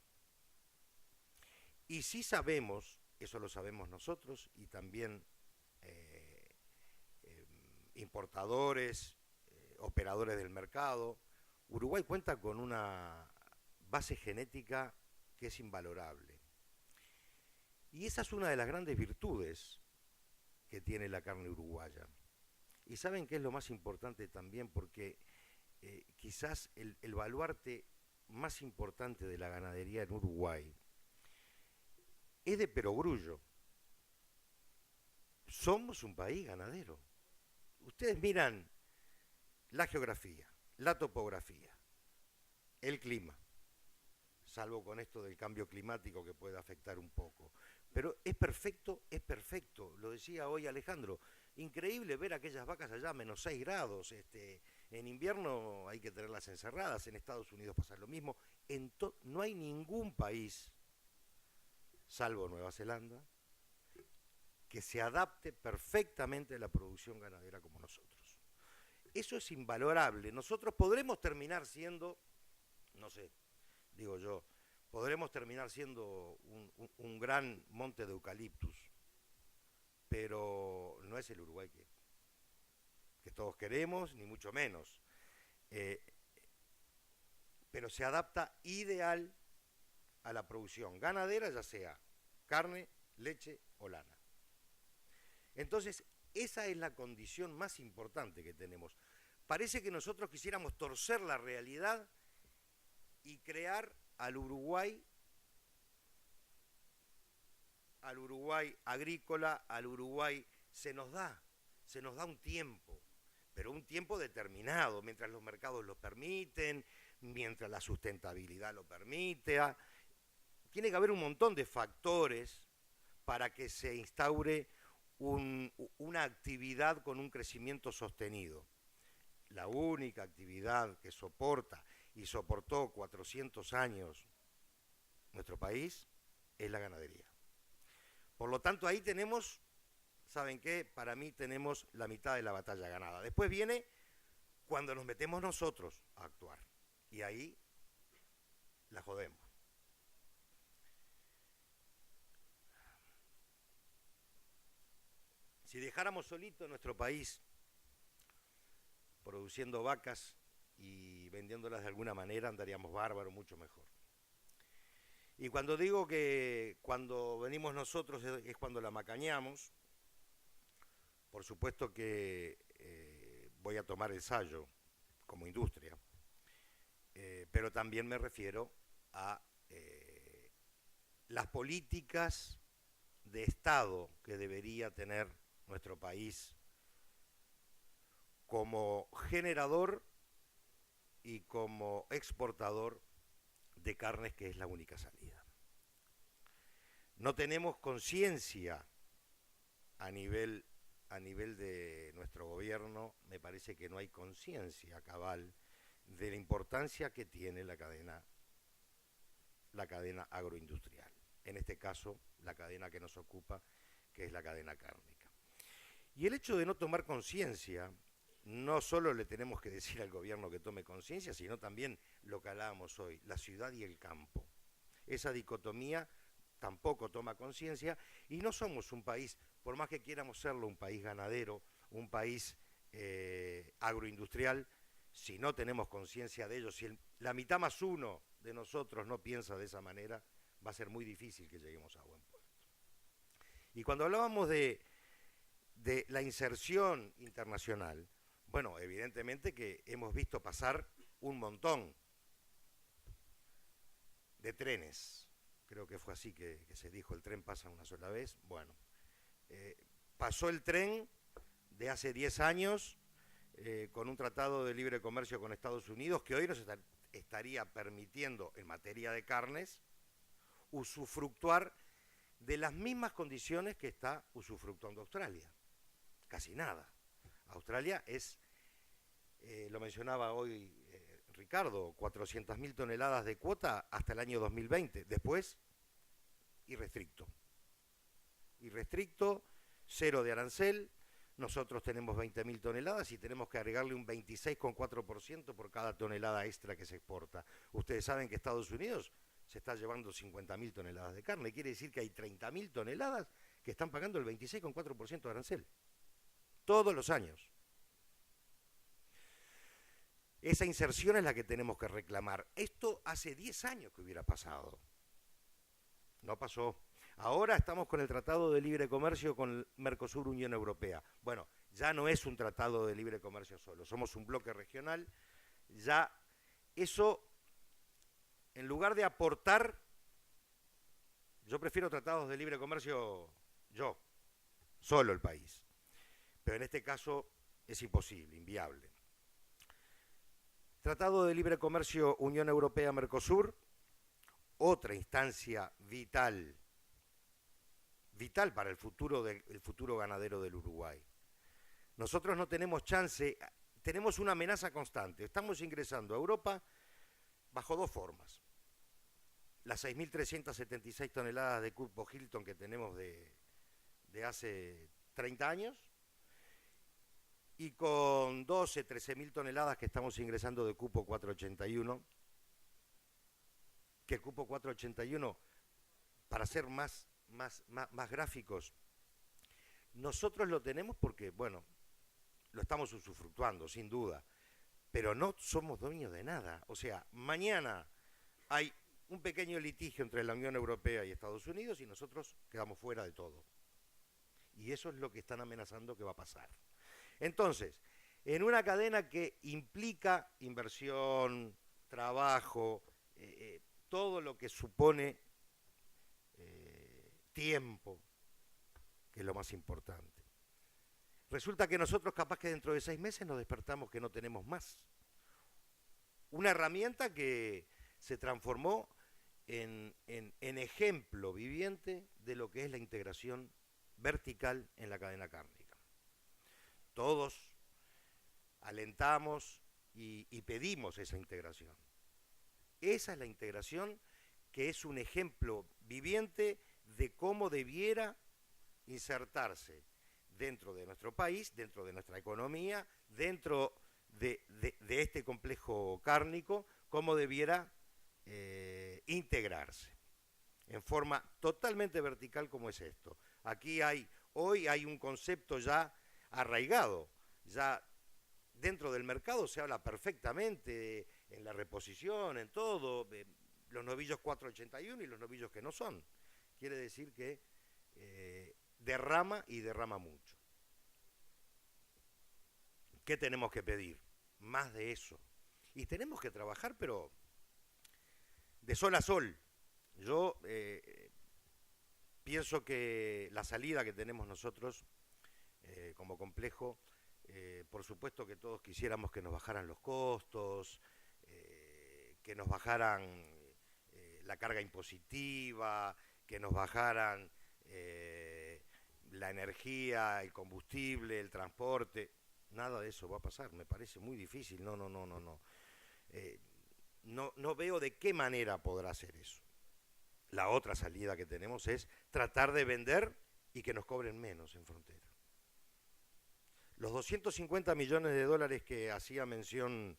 y sí sabemos, eso lo sabemos nosotros y también importadores, operadores del mercado, Uruguay cuenta con una base genética que es invalorable. Y esa es una de las grandes virtudes que tiene la carne uruguaya. Y saben qué es lo más importante también, porque quizás el baluarte más importante de la ganadería en Uruguay es de perogrullo. Somos un país ganadero. Ustedes miran la geografía, la topografía, el clima, salvo con esto del cambio climático que puede afectar un poco. Pero es perfecto, lo decía hoy Alejandro, increíble ver aquellas vacas allá a menos 6 grados, en invierno hay que tenerlas encerradas, en Estados Unidos pasa lo mismo, no hay ningún país, salvo Nueva Zelanda, que se adapte perfectamente a la producción ganadera como nosotros. Eso es invalorable. Nosotros podremos terminar siendo, no sé, digo yo, podremos terminar siendo un gran monte de eucaliptus, pero no es el Uruguay que todos queremos, ni mucho menos. Pero se adapta ideal a la producción ganadera, ya sea carne, leche o lana. Entonces, esa es la condición más importante que tenemos. Parece que nosotros quisiéramos torcer la realidad y crear al Uruguay agrícola, al Uruguay se nos da un tiempo, pero un tiempo determinado, mientras los mercados lo permiten, mientras la sustentabilidad lo permite. Tiene que haber un montón de factores para que se instaure una actividad con un crecimiento sostenido. La única actividad que soporta y soportó 400 años nuestro país es la ganadería. Por lo tanto, ahí tenemos, ¿saben qué? Para mí tenemos la mitad de la batalla ganada. Después viene cuando nos metemos nosotros a actuar. Y ahí la jodemos. Si dejáramos solito nuestro país produciendo vacas y vendiéndolas de alguna manera, andaríamos bárbaros, mucho mejor. Y cuando digo que cuando venimos nosotros es cuando la macañamos, por supuesto que voy a tomar el sayo como industria, pero también me refiero a las políticas de Estado que debería tener nuestro país como generador y como exportador de carnes, que es la única salida. No tenemos conciencia a nivel de nuestro gobierno, me parece que no hay conciencia cabal de la importancia que tiene la cadena agroindustrial. En este caso, la cadena que nos ocupa, que es la cadena cárnica. Y el hecho de no tomar conciencia, no solo le tenemos que decir al gobierno que tome conciencia, sino también lo que hablábamos hoy, la ciudad y el campo. Esa dicotomía tampoco toma conciencia y no somos un país, por más que quieramos serlo, un país ganadero, un país agroindustrial, si no tenemos conciencia de ello, si la mitad más uno de nosotros no piensa de esa manera, va a ser muy difícil que lleguemos a buen puerto. Y cuando hablábamos de la inserción internacional, bueno, evidentemente que hemos visto pasar un montón de trenes. Creo que fue así que se dijo, el tren pasa una sola vez. Bueno, pasó el tren de hace 10 años con un tratado de libre comercio con Estados Unidos que hoy nos estaría permitiendo, en materia de carnes, usufructuar de las mismas condiciones que está usufructuando Australia. Casi nada. Australia es, lo mencionaba hoy Ricardo, 400.000 toneladas de cuota hasta el año 2020. Después, irrestricto. Irrestricto, cero de arancel. Nosotros tenemos 20.000 toneladas y tenemos que agregarle un 26,4% por cada tonelada extra que se exporta. Ustedes saben que Estados Unidos se está llevando 50.000 toneladas de carne. Quiere decir que hay 30.000 toneladas que están pagando el 26,4% de arancel. Todos los años. Esa inserción es la que tenemos que reclamar. Esto hace 10 años que hubiera pasado. No pasó. Ahora estamos con el Tratado de Libre Comercio con Mercosur, Unión Europea. Bueno, ya no es un tratado de libre comercio solo, somos un bloque regional. Ya eso, en lugar de aportar, yo prefiero tratados de libre comercio solo el país. Pero en este caso es imposible, inviable. Tratado de Libre Comercio Unión Europea-Mercosur, otra instancia vital para el futuro ganadero del Uruguay. Nosotros no tenemos chance, tenemos una amenaza constante. Estamos ingresando a Europa bajo dos formas. Las 6.376 toneladas de cupo Hilton que tenemos de hace 30 años, y con 12, 13.000 toneladas que estamos ingresando de cupo 481, que cupo 481, para ser más gráficos, nosotros lo tenemos porque, bueno, lo estamos usufructuando, sin duda, pero no somos dueños de nada. O sea, mañana hay un pequeño litigio entre la Unión Europea y Estados Unidos y nosotros quedamos fuera de todo. Y eso es lo que están amenazando que va a pasar. Entonces, en una cadena que implica inversión, trabajo, todo lo que supone tiempo, que es lo más importante. Resulta que nosotros capaz que dentro de 6 meses nos despertamos que no tenemos más. Una herramienta que se transformó en ejemplo viviente de lo que es la integración vertical en la cadena cárnica. Todos alentamos y pedimos esa integración. Esa es la integración que es un ejemplo viviente de cómo debiera insertarse dentro de nuestro país, dentro de nuestra economía, dentro de este complejo cárnico, cómo debiera integrarse en forma totalmente vertical como es esto. Aquí hoy hay un concepto ya arraigado, ya dentro del mercado se habla perfectamente en la reposición, en todo, los novillos 481 y los novillos que no son. Quiere decir que derrama y derrama mucho. ¿Qué tenemos que pedir? Más de eso. Y tenemos que trabajar, pero de sol a sol. Yo pienso que la salida que tenemos nosotros como complejo, por supuesto que todos quisiéramos que nos bajaran los costos, que nos bajaran la carga impositiva, que nos bajaran la energía, el combustible, el transporte. Nada de eso va a pasar, me parece muy difícil. No. No veo de qué manera podrá hacer eso. La otra salida que tenemos es tratar de vender y que nos cobren menos en frontera. Los 250 millones de dólares que hacía mención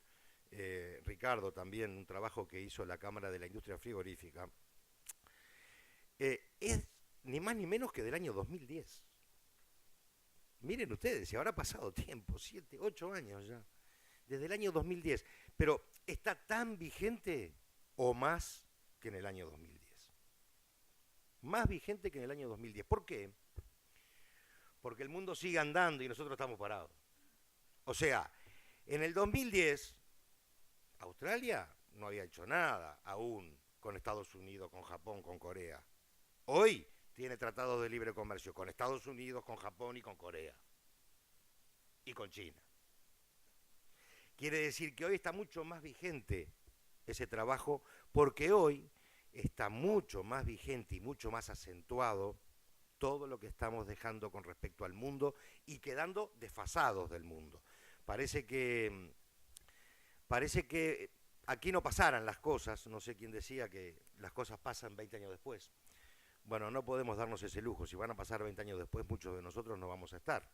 Ricardo también, un trabajo que hizo la Cámara de la Industria Frigorífica, es ni más ni menos que del año 2010. Miren ustedes, si habrá pasado tiempo, 7, 8 años ya, desde el año 2010, pero está tan vigente o más que en el año 2010. Más vigente que en el año 2010. ¿Por qué? Porque el mundo sigue andando y nosotros estamos parados. O sea, en el 2010, Australia no había hecho nada aún con Estados Unidos, con Japón, con Corea. Hoy tiene tratados de libre comercio con Estados Unidos, con Japón y con Corea. Y con China. Quiere decir que hoy está mucho más vigente ese trabajo, porque hoy está mucho más vigente y mucho más acentuado todo lo que estamos dejando con respecto al mundo y quedando desfasados del mundo. Parece que aquí no pasaran las cosas, no sé quién decía que las cosas pasan 20 años después. Bueno, no podemos darnos ese lujo, si van a pasar 20 años después muchos de nosotros no vamos a estar.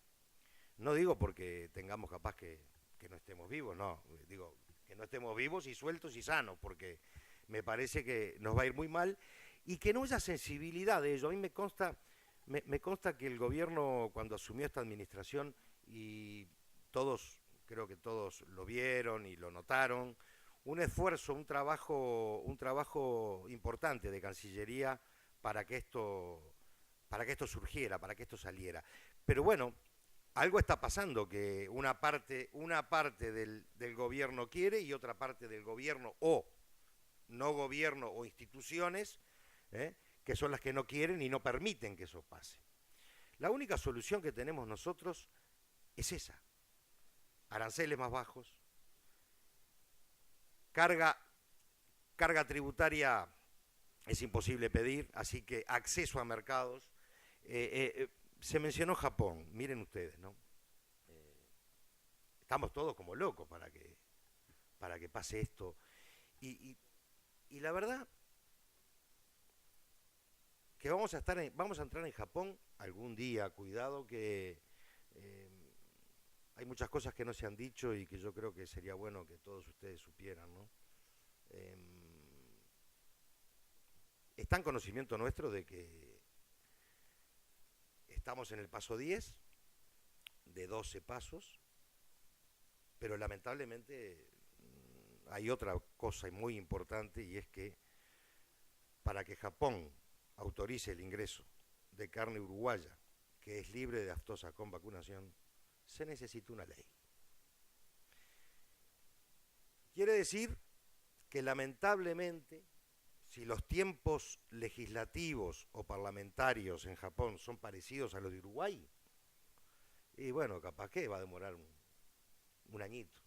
No digo porque tengamos capaz que no estemos vivos, no, digo que no estemos vivos y sueltos y sanos, porque me parece que nos va a ir muy mal y que no haya sensibilidad de ello. A mí me consta que el gobierno cuando asumió esta administración, y todos, creo que todos lo vieron y lo notaron, un esfuerzo, un trabajo importante de Cancillería para que esto surgiera, para que esto saliera. Pero bueno, algo está pasando, que una parte del gobierno quiere y otra parte del gobierno o no gobierno o instituciones, que son las que no quieren y no permiten que eso pase. La única solución que tenemos nosotros es esa: aranceles más bajos, carga tributaria es imposible pedir, así que acceso a mercados. Se mencionó Japón, miren ustedes, ¿no? Estamos todos como locos para que pase esto. Y la verdad que vamos a entrar en Japón algún día. Cuidado que hay muchas cosas que no se han dicho y que yo creo que sería bueno que todos ustedes supieran, ¿no? Está en conocimiento nuestro de que estamos en el paso 10 de 12 pasos, pero lamentablemente hay otra cosa muy importante, y es que para que Japón autorice el ingreso de carne uruguaya, que es libre de aftosa con vacunación, se necesita una ley. Quiere decir que lamentablemente, si los tiempos legislativos o parlamentarios en Japón son parecidos a los de Uruguay, y bueno, capaz que va a demorar un añito.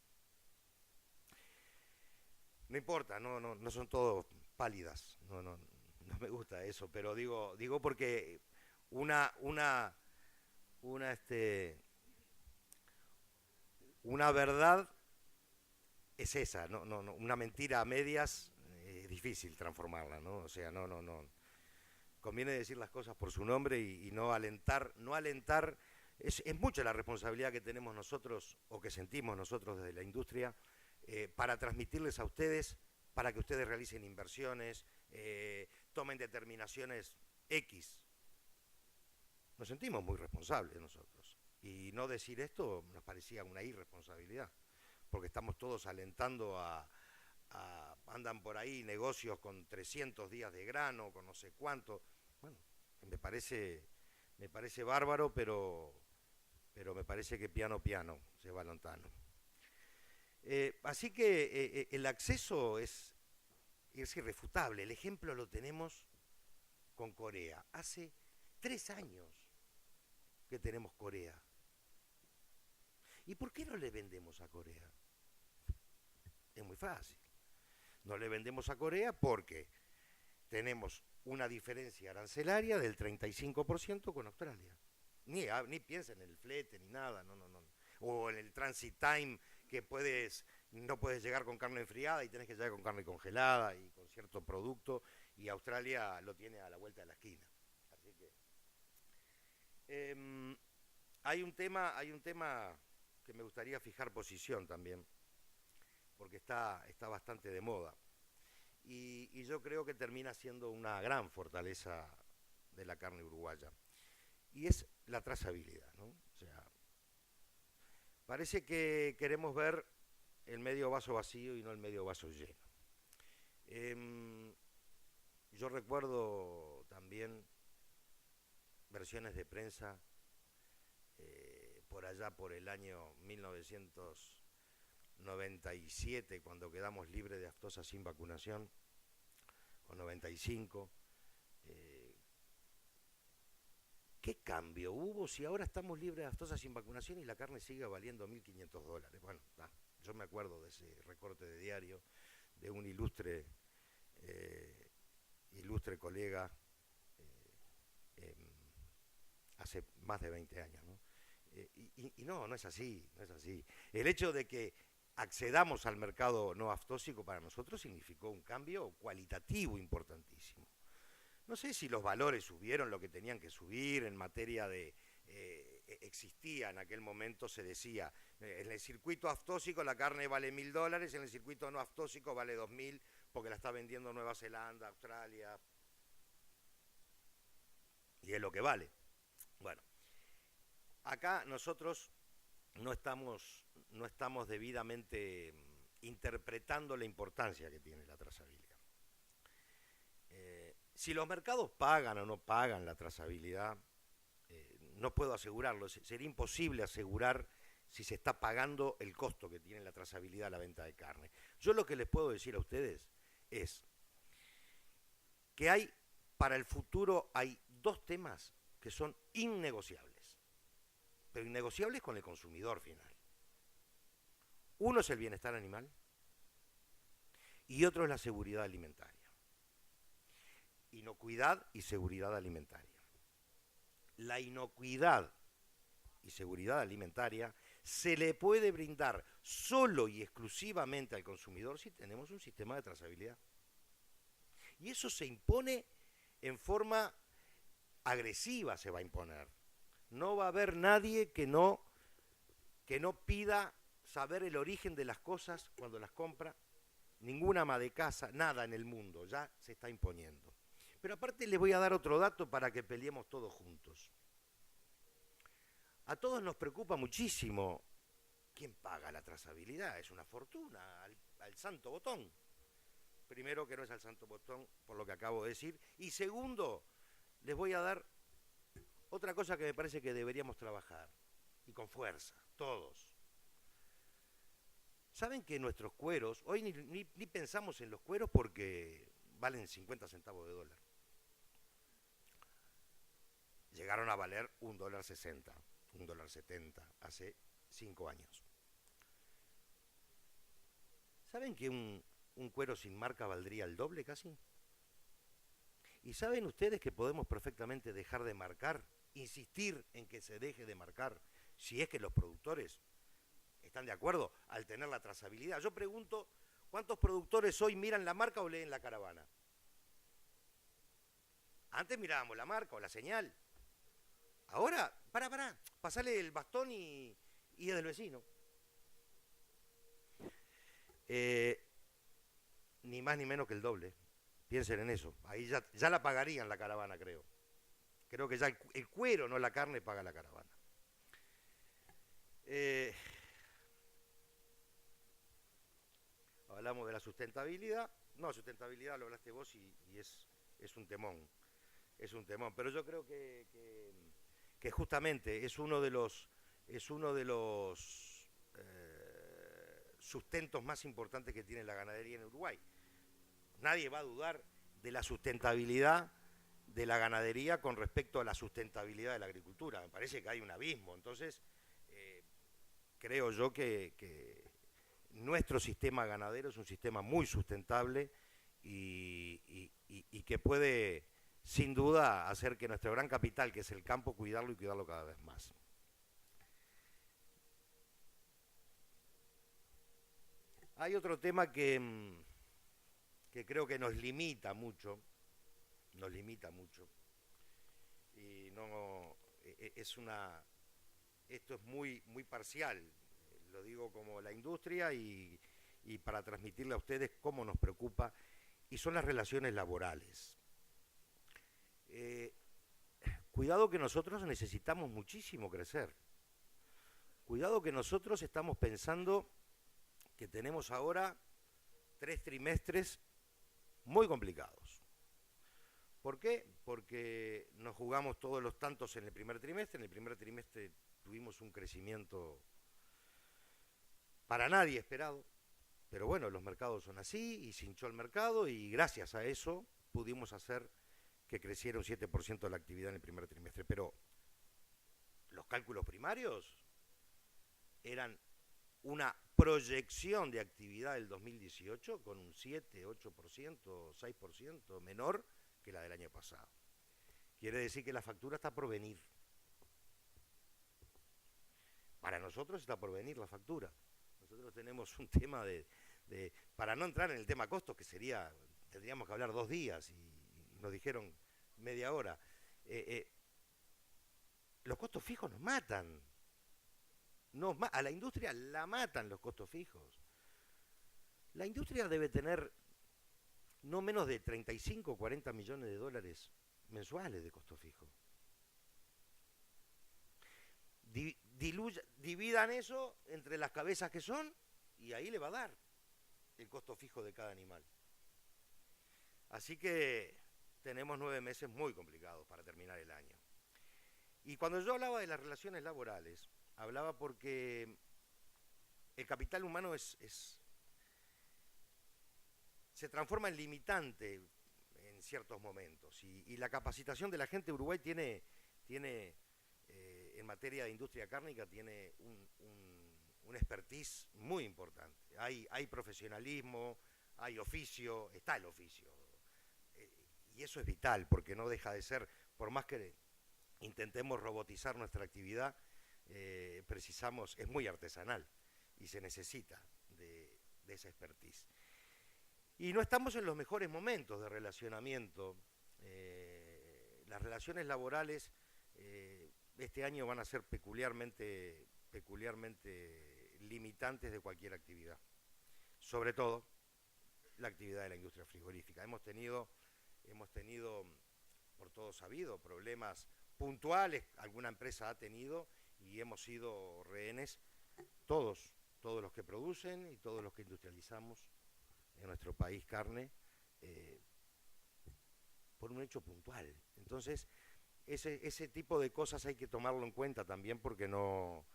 No importa, no son todos pálidas, no me gusta eso, pero digo porque una verdad es esa, una mentira a medias es difícil transformarla, ¿no? O sea, no. Conviene decir las cosas por su nombre y no alentar. Es mucha la responsabilidad que tenemos nosotros, o que sentimos nosotros desde la industria, para transmitirles a ustedes, para que ustedes realicen inversiones, tomen determinaciones X. Nos sentimos muy responsables nosotros. Y no decir esto nos parecía una irresponsabilidad, porque estamos todos alentando andan por ahí negocios con 300 días de grano, con no sé cuánto. Bueno, me parece bárbaro, pero me parece que piano se va lontano. Así que el acceso es irrefutable. El ejemplo lo tenemos con Corea. Hace 3 años que tenemos Corea. ¿Y por qué no le vendemos a Corea? Es muy fácil. No le vendemos a Corea porque tenemos una diferencia arancelaria del 35% con Australia. Ni piensen en el flete ni nada, no. O en el transit time, que no puedes llegar con carne enfriada y tenés que llegar con carne congelada y con cierto producto, y Australia lo tiene a la vuelta de la esquina. Así que Hay un tema que me gustaría fijar posición también, porque está bastante de moda. Y yo creo que termina siendo una gran fortaleza de la carne uruguaya. Y es la trazabilidad, ¿no? O sea, parece que queremos ver el medio vaso vacío y no el medio vaso lleno. Yo recuerdo también versiones de prensa por allá por el año 1997, cuando quedamos libres de aftosa sin vacunación, o 95. ¿Qué cambio hubo si ahora estamos libres de aftosa sin vacunación y la carne sigue valiendo $1.500? Bueno, yo me acuerdo de ese recorte de diario de un ilustre colega hace más de 20 años, ¿no? Y no es así, no es así. El hecho de que accedamos al mercado no aftósico para nosotros significó un cambio cualitativo importantísimo. No sé si los valores subieron lo que tenían que subir en materia de... existía en aquel momento, se decía, en el circuito aftósico la carne vale $1.000, en el circuito no aftósico vale 2.000, porque la está vendiendo Nueva Zelanda, Australia, y es lo que vale. Bueno, acá nosotros no estamos debidamente interpretando la importancia que tiene la trazabilidad. Si los mercados pagan o no pagan la trazabilidad, no puedo asegurarlo. Sería imposible asegurar si se está pagando el costo que tiene la trazabilidad a la venta de carne. Yo lo que les puedo decir a ustedes es que para el futuro hay dos temas que son innegociables, pero innegociables con el consumidor final. Uno es el bienestar animal y otro es la seguridad alimentaria. Inocuidad y seguridad alimentaria. La inocuidad y seguridad alimentaria se le puede brindar solo y exclusivamente al consumidor si tenemos un sistema de trazabilidad. Y eso se impone en forma agresiva, se va a imponer. No va a haber nadie que no pida saber el origen de las cosas cuando las compra. Ninguna ama de casa, nada en el mundo, ya se está imponiendo. Pero aparte les voy a dar otro dato para que peleemos todos juntos. A todos nos preocupa muchísimo quién paga la trazabilidad. Es una fortuna, al santo botón. Primero, que no es al santo botón, por lo que acabo de decir. Y segundo, les voy a dar otra cosa que me parece que deberíamos trabajar, y con fuerza, todos. ¿Saben que nuestros cueros, hoy ni pensamos en los cueros porque valen 50 centavos de dólar? Llegaron a valer $1.60, $1.70 hace 5 años. ¿Saben que un cuero sin marca valdría el doble casi? ¿Y saben ustedes que podemos perfectamente dejar de marcar, insistir en que se deje de marcar, si es que los productores están de acuerdo al tener la trazabilidad? Yo pregunto, ¿cuántos productores hoy miran la marca o leen la caravana? Antes mirábamos la marca o la señal. Ahora, pasale el bastón y es del vecino. Ni más ni menos que el doble. Piensen en eso. Ahí ya la pagarían la caravana, creo. Creo que ya el cuero, no la carne, paga la caravana. Hablamos de la sustentabilidad. No, sustentabilidad lo hablaste vos y es un temón. Es un temón. Pero yo creo que justamente es uno de los sustentos más importantes que tiene la ganadería en Uruguay. Nadie va a dudar de la sustentabilidad de la ganadería con respecto a la sustentabilidad de la agricultura. Me parece que hay un abismo. Entonces, creo yo que nuestro sistema ganadero es un sistema muy sustentable y que puede, sin duda, hacer que nuestro gran capital, que es el campo, cuidarlo y cuidarlo cada vez más. Hay otro tema que creo que nos limita mucho, y no esto es muy, muy parcial, lo digo como la industria y para transmitirle a ustedes cómo nos preocupa, y son las relaciones laborales. Cuidado que nosotros necesitamos muchísimo crecer. Cuidado que nosotros estamos pensando que tenemos ahora 3 trimestres muy complicados. ¿Por qué? Porque nos jugamos todos los tantos en el primer trimestre. En el primer trimestre tuvimos un crecimiento para nadie esperado. Pero bueno, los mercados son así y se hinchó el mercado y gracias a eso pudimos hacer que creciera un 7% la actividad en el primer trimestre. Pero los cálculos primarios eran una proyección de actividad del 2018 con un 7, 8%, 6% menor que la del año pasado. Quiere decir que la factura está por venir. Para nosotros está por venir la factura. Nosotros tenemos un tema para no entrar en el tema costos, que tendríamos que hablar 2 días y nos dijeron media hora. Los costos fijos nos matan. A la industria la matan los costos fijos. La industria debe tener no menos de 35 o 40 millones de dólares mensuales de costo fijo. Dividan eso entre las cabezas que son y ahí le va a dar el costo fijo de cada animal. Así que tenemos 9 meses muy complicados para terminar el año. Y cuando yo hablaba de las relaciones laborales, hablaba porque el capital humano se transforma en limitante en ciertos momentos y la capacitación de la gente de Uruguay tiene en materia de industria cárnica tiene un expertise muy importante. Hay profesionalismo, hay oficio, está el oficio. Y eso es vital porque no deja de ser, por más que intentemos robotizar nuestra actividad, es muy artesanal y se necesita de esa expertise. Y no estamos en los mejores momentos de relacionamiento. Las relaciones laborales este año van a ser peculiarmente limitantes de cualquier actividad, sobre todo la actividad de la industria frigorífica. Hemos tenido, por todo sabido, problemas puntuales, alguna empresa ha tenido, y hemos sido rehenes todos los que producen y todos los que industrializamos en nuestro país carne, por un hecho puntual. Entonces, ese tipo de cosas hay que tomarlo en cuenta también porque no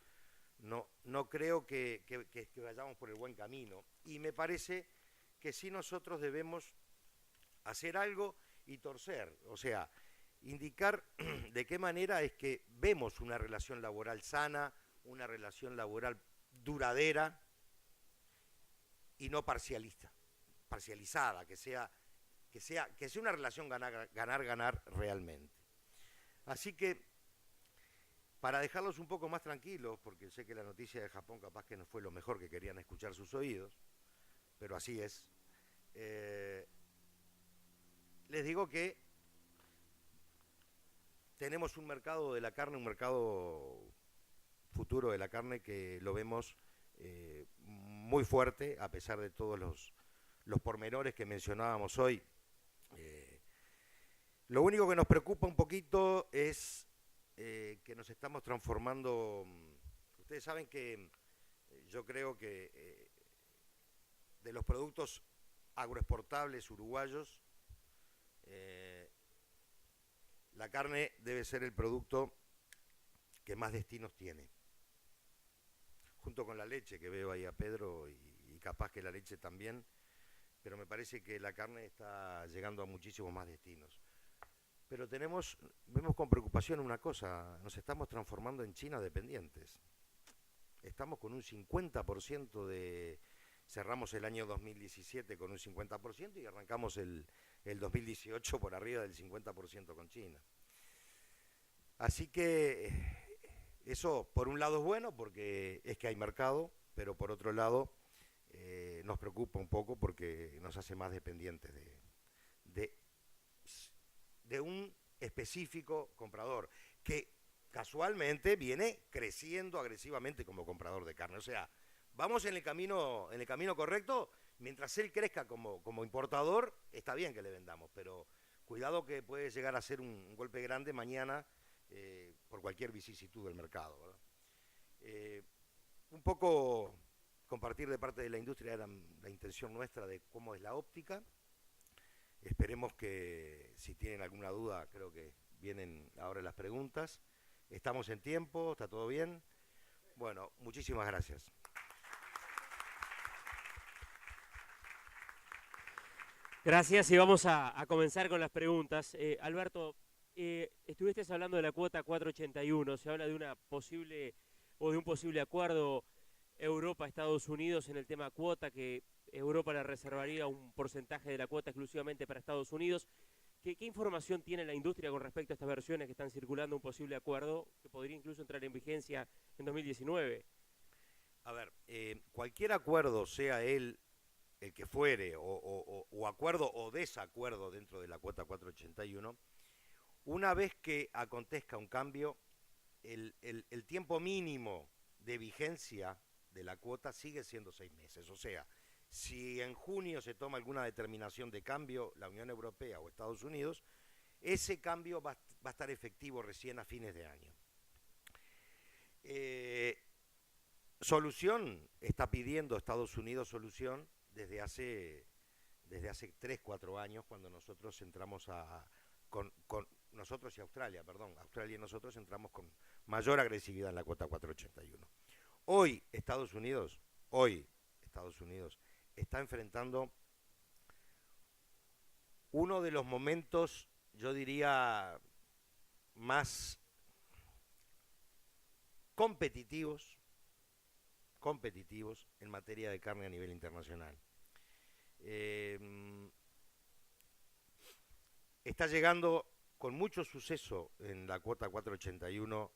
creo que vayamos por el buen camino. Y me parece que sí nosotros debemos hacer algo y torcer, o sea, indicar de qué manera es que vemos una relación laboral sana, una relación laboral duradera y no parcializada, que sea una relación ganar realmente. Así que, para dejarlos un poco más tranquilos, porque sé que la noticia de Japón capaz que no fue lo mejor que querían escuchar sus oídos, pero así es, les digo que tenemos un mercado de la carne, un mercado futuro de la carne que lo vemos muy fuerte, a pesar de todos los pormenores que mencionábamos hoy. Lo único que nos preocupa un poquito es que nos estamos transformando. Ustedes saben que yo creo que de los productos agroexportables uruguayos, la carne debe ser el producto que más destinos tiene, junto con la leche, que veo ahí a Pedro, y capaz que la leche también, pero me parece que la carne está llegando a muchísimos más destinos. Pero vemos con preocupación una cosa: nos estamos transformando en China dependientes. Estamos con un 50% cerramos el año 2017 con un 50% y arrancamos el 2018 por arriba del 50% con China. Así que eso por un lado es bueno porque es que hay mercado, pero por otro lado nos preocupa un poco porque nos hace más dependientes de un específico comprador, que casualmente viene creciendo agresivamente como comprador de carne. O sea, vamos en el camino correcto. Mientras él crezca como importador, está bien que le vendamos, pero cuidado que puede llegar a ser un golpe grande mañana por cualquier vicisitud del mercado, ¿verdad? Un poco compartir de parte de la industria era la intención nuestra de cómo es la óptica. Esperemos que si tienen alguna duda, creo que vienen ahora las preguntas. Estamos en tiempo, ¿está todo bien? Bueno, muchísimas gracias. Gracias y vamos a comenzar con las preguntas. Alberto, estuviste hablando de la cuota 481, se habla de una posible o de un posible acuerdo Europa-Estados Unidos en el tema cuota, que Europa le reservaría un porcentaje de la cuota exclusivamente para Estados Unidos. ¿Qué información tiene la industria con respecto a estas versiones que están circulando, un posible acuerdo que podría incluso entrar en vigencia en 2019? A ver, cualquier acuerdo, sea el que fuere, o acuerdo o desacuerdo dentro de la cuota 481, una vez que acontezca un cambio, el tiempo mínimo de vigencia de la cuota sigue siendo 6 meses. O sea, si en junio se toma alguna determinación de cambio, la Unión Europea o Estados Unidos, ese cambio va a estar efectivo recién a fines de año. Solución, está pidiendo Estados Unidos solución desde hace 3, 4 años, cuando nosotros entramos nosotros y Australia, Australia y nosotros entramos con mayor agresividad en la cuota 481. Hoy Estados Unidos está enfrentando uno de los momentos, yo diría, más competitivos en materia de carne a nivel internacional. Está llegando con mucho suceso en la cuota 481,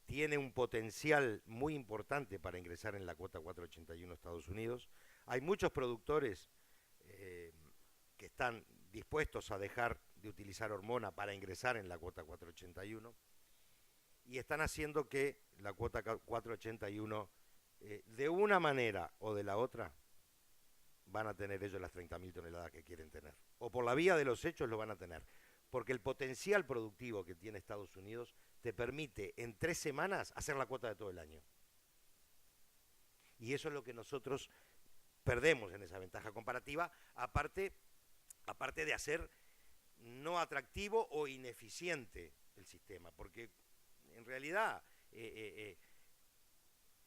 tiene un potencial muy importante para ingresar en la cuota 481 Estados Unidos. Hay muchos productores que están dispuestos a dejar de utilizar hormona para ingresar en la cuota 481 y están haciendo que la cuota 481 de una manera o de la otra van a tener ellos las 30.000 toneladas que quieren tener. O por la vía de los hechos lo van a tener. Porque el potencial productivo que tiene Estados Unidos te permite en 3 semanas hacer la cuota de todo el año. Y eso es lo que nosotros perdemos en esa ventaja comparativa, aparte de hacer no atractivo o ineficiente el sistema. Porque en realidad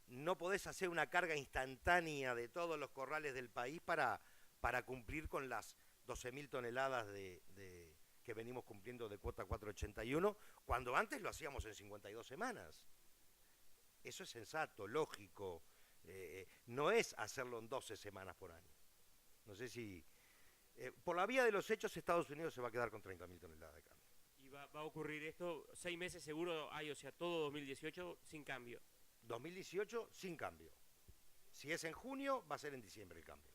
no podés hacer una carga instantánea de todos los corrales del país para cumplir con las 12.000 toneladas que venimos cumpliendo de cuota 481, cuando antes lo hacíamos en 52 semanas. Eso es sensato, lógico, no es hacerlo en 12 semanas por año. No sé si... por la vía de los hechos, Estados Unidos se va a quedar con 30.000 toneladas de carne. ¿Y va a ocurrir esto? 6 meses seguro hay, o sea, todo 2018 sin cambio. 2018 sin cambio. Si es en junio, va a ser en diciembre el cambio.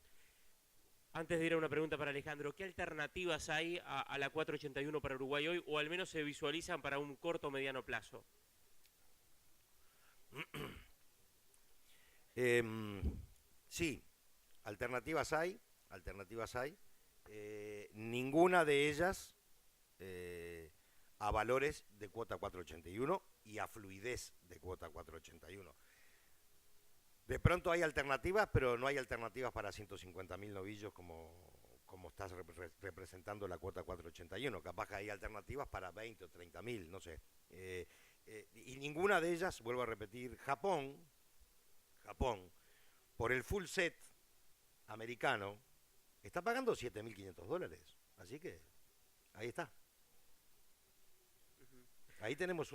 Antes de ir a una pregunta para Alejandro, ¿qué alternativas hay a la 481 para Uruguay hoy, o al menos se visualizan para un corto o mediano plazo? Sí, alternativas hay. Ninguna de ellas a valores de cuota 481 y a fluidez de cuota 481. De pronto hay alternativas, pero no hay alternativas para 150.000 novillos como estás representando la cuota 481. Capaz que hay alternativas para 20 o 30.000, no sé. Y ninguna de ellas, vuelvo a repetir, Japón, por el full set americano, está pagando $7.500. Así que ahí está. Ahí tenemos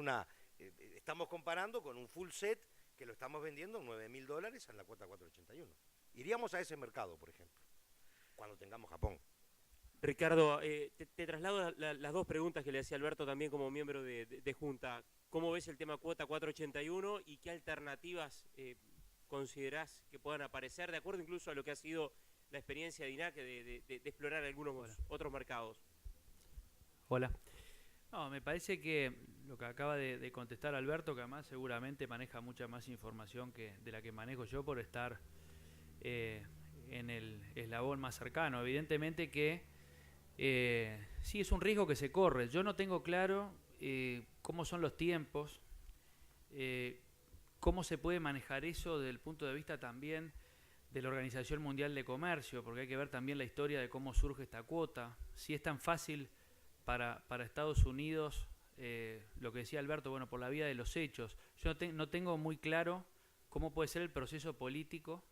estamos comparando con un full set que lo estamos vendiendo en $9.000 en la cuota 481. Iríamos a ese mercado, por ejemplo, cuando tengamos Japón. Ricardo, te traslado las dos preguntas que le hacía Alberto también como miembro de Junta. ¿Cómo ves el tema cuota 481 y qué alternativas considerás que puedan aparecer, de acuerdo incluso a lo que ha sido la experiencia de INAC de explorar algunos otros mercados? Hola. No, me parece que lo que acaba de contestar Alberto, que además seguramente maneja mucha más información de la que manejo yo por estar en el eslabón más cercano. Evidentemente que sí es un riesgo que se corre. Yo no tengo claro cómo son los tiempos, cómo se puede manejar eso desde el punto de vista también de la Organización Mundial de Comercio, porque hay que ver también la historia de cómo surge esta cuota. Si es tan fácil para Estados Unidos, lo que decía Alberto, bueno, por la vía de los hechos. Yo no tengo muy claro cómo puede ser el proceso político,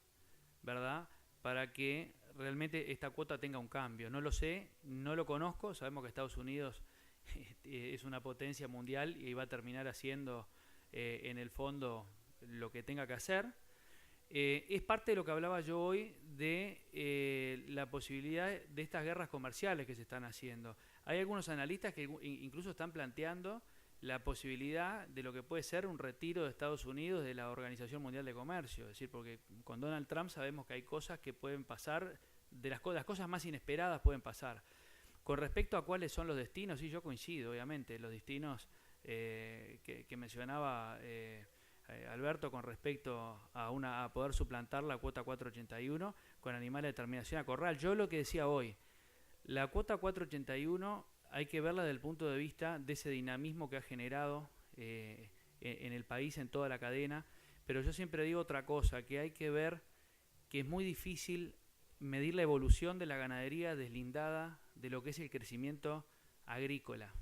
¿verdad?, para que realmente esta cuota tenga un cambio. No lo sé, no lo conozco. Sabemos que Estados Unidos es una potencia mundial y va a terminar haciendo en el fondo lo que tenga que hacer. Es parte de lo que hablaba yo hoy de la posibilidad de estas guerras comerciales que se están haciendo. Hay algunos analistas que incluso están planteando la posibilidad de lo que puede ser un retiro de Estados Unidos de la Organización Mundial de Comercio. Es decir, porque con Donald Trump sabemos que hay cosas que pueden pasar, las cosas más inesperadas pueden pasar. Con respecto a cuáles son los destinos, sí, yo coincido, obviamente, los destinos que mencionaba Alberto con respecto a poder suplantar la cuota 481 con animales de terminación a corral. Yo lo que decía hoy, la cuota 481 hay que verla desde el punto de vista de ese dinamismo que ha generado en el país, en toda la cadena, pero yo siempre digo otra cosa, que hay que ver que es muy difícil medir la evolución de la ganadería deslindada de lo que es el crecimiento agrícola.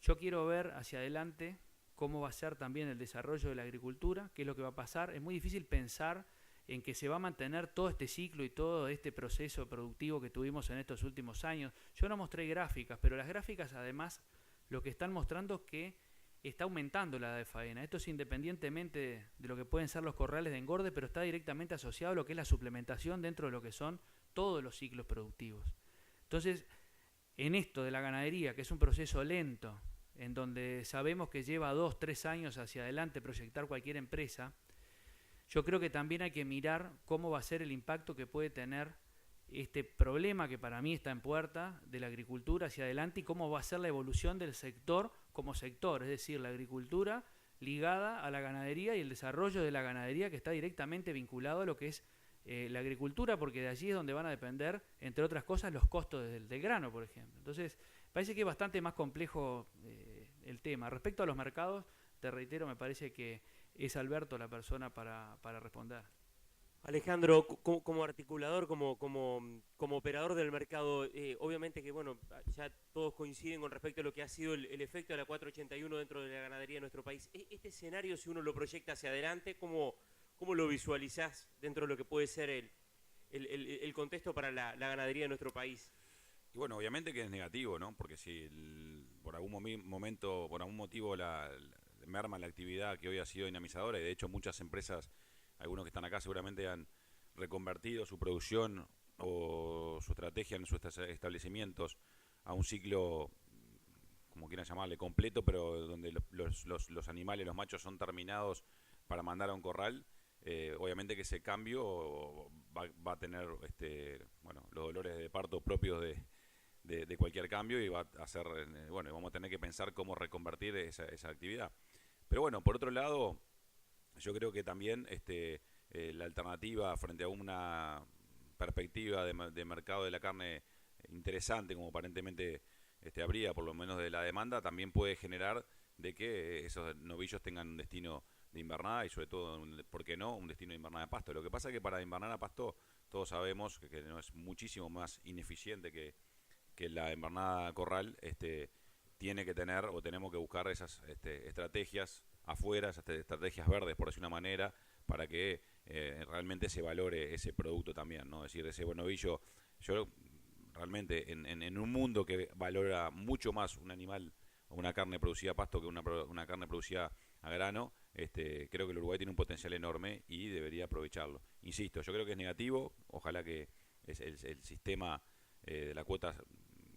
Yo quiero ver hacia adelante cómo va a ser también el desarrollo de la agricultura, qué es lo que va a pasar. Es muy difícil pensar en que se va a mantener todo este ciclo y todo este proceso productivo que tuvimos en estos últimos años. Yo no mostré gráficas, pero las gráficas además lo que están mostrando es que está aumentando la edad de faena. Esto es independientemente de lo que pueden ser los corrales de engorde, pero está directamente asociado a lo que es la suplementación dentro de lo que son todos los ciclos productivos. Entonces, en esto de la ganadería, que es un proceso lento, en donde sabemos que lleva 2, 3 años hacia adelante proyectar cualquier empresa, yo creo que también hay que mirar cómo va a ser el impacto que puede tener este problema que para mí está en puerta de la agricultura hacia adelante y cómo va a ser la evolución del sector como sector, es decir, la agricultura ligada a la ganadería y el desarrollo de la ganadería que está directamente vinculado a lo que es la agricultura, porque de allí es donde van a depender, entre otras cosas, los costos del grano, por ejemplo. Entonces, parece que es bastante más complejo el tema. Respecto a los mercados, te reitero, me parece que es Alberto la persona para responder. Alejandro, como articulador, como operador del mercado, obviamente que bueno, ya todos coinciden con respecto a lo que ha sido el efecto de la 481 dentro de la ganadería de nuestro país. Este escenario, si uno lo proyecta hacia adelante, ¿cómo lo visualizás dentro de lo que puede ser el contexto para la ganadería de nuestro país? Y bueno, obviamente que es negativo, ¿no? Porque si por algún momento, por algún motivo merma la actividad que hoy ha sido dinamizadora, y de hecho muchas empresas, algunos que están acá seguramente han reconvertido su producción o su estrategia en sus establecimientos a un ciclo, como quieran llamarle, completo, pero donde los animales, los machos son terminados para mandar a un corral. Obviamente que ese cambio va a tener los dolores de parto propios de cualquier cambio y va a hacer, vamos a tener que pensar cómo reconvertir esa actividad. Pero bueno, por otro lado, yo creo que también la alternativa frente a una perspectiva de mercado de la carne interesante, como aparentemente habría, por lo menos de la demanda, también puede generar de que esos novillos tengan un destino de invernada y sobre todo, ¿por qué no?, un destino de invernada a pasto. Lo que pasa es que para invernar a pasto todos sabemos que no es muchísimo más ineficiente que la invernada a corral. Tiene que tener o tenemos que buscar esas estrategias afuera, esas estrategias verdes, por decir una manera, para que realmente se valore ese producto también, ¿no? Es decir, ese novillo, yo realmente en un mundo que valora mucho más un animal o una carne producida a pasto que una carne producida a grano, creo que el Uruguay tiene un potencial enorme y debería aprovecharlo. Insisto, yo creo que es negativo, ojalá que el sistema de la cuota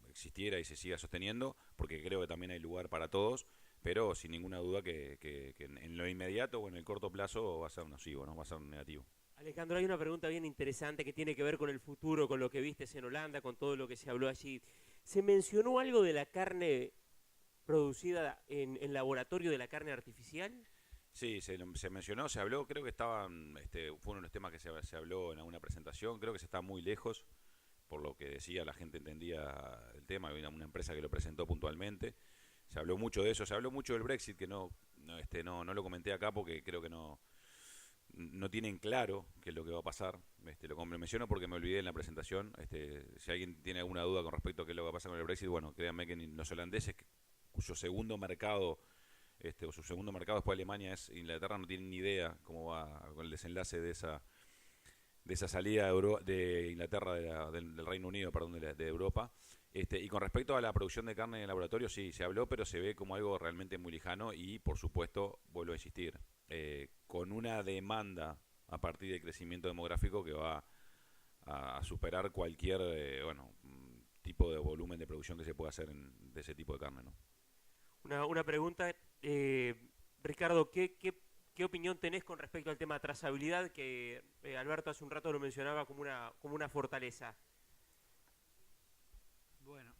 existiera y se siga sosteniendo, porque creo que también hay lugar para todos, pero sin ninguna duda que en lo inmediato o en el corto plazo va a ser nocivo, ¿no? Va a ser negativo. Alejandro, hay una pregunta bien interesante que tiene que ver con el futuro, con lo que vistes en Holanda, con todo lo que se habló allí. Se mencionó algo de la carne producida en laboratorio de la carne artificial? Sí, se mencionó, se habló, creo que fue uno de los temas que se habló en alguna presentación, creo que se está muy lejos, por lo que decía, la gente entendía el tema, había una empresa que lo presentó puntualmente, se habló mucho de eso, se habló mucho del Brexit, que no lo comenté acá porque creo que no tienen claro qué es lo que va a pasar, lo menciono porque me olvidé en la presentación, si alguien tiene alguna duda con respecto a qué es lo que va a pasar con el Brexit, bueno, créanme que los holandeses, cuyo segundo mercado o su segundo mercado después de Alemania es Inglaterra, no tienen ni idea cómo va con el desenlace de esa salida de Inglaterra del Reino Unido, perdón, de Europa. Y con respecto a la producción de carne en el laboratorio, sí, se habló, pero se ve como algo realmente muy lejano y, por supuesto, vuelvo a insistir, con una demanda a partir del crecimiento demográfico que va a superar cualquier tipo de volumen de producción que se pueda hacer de ese tipo de carne, ¿no? Una pregunta, Ricardo, ¿qué opinión tenés con respecto al tema de trazabilidad que Alberto hace un rato lo mencionaba como una fortaleza? Bueno,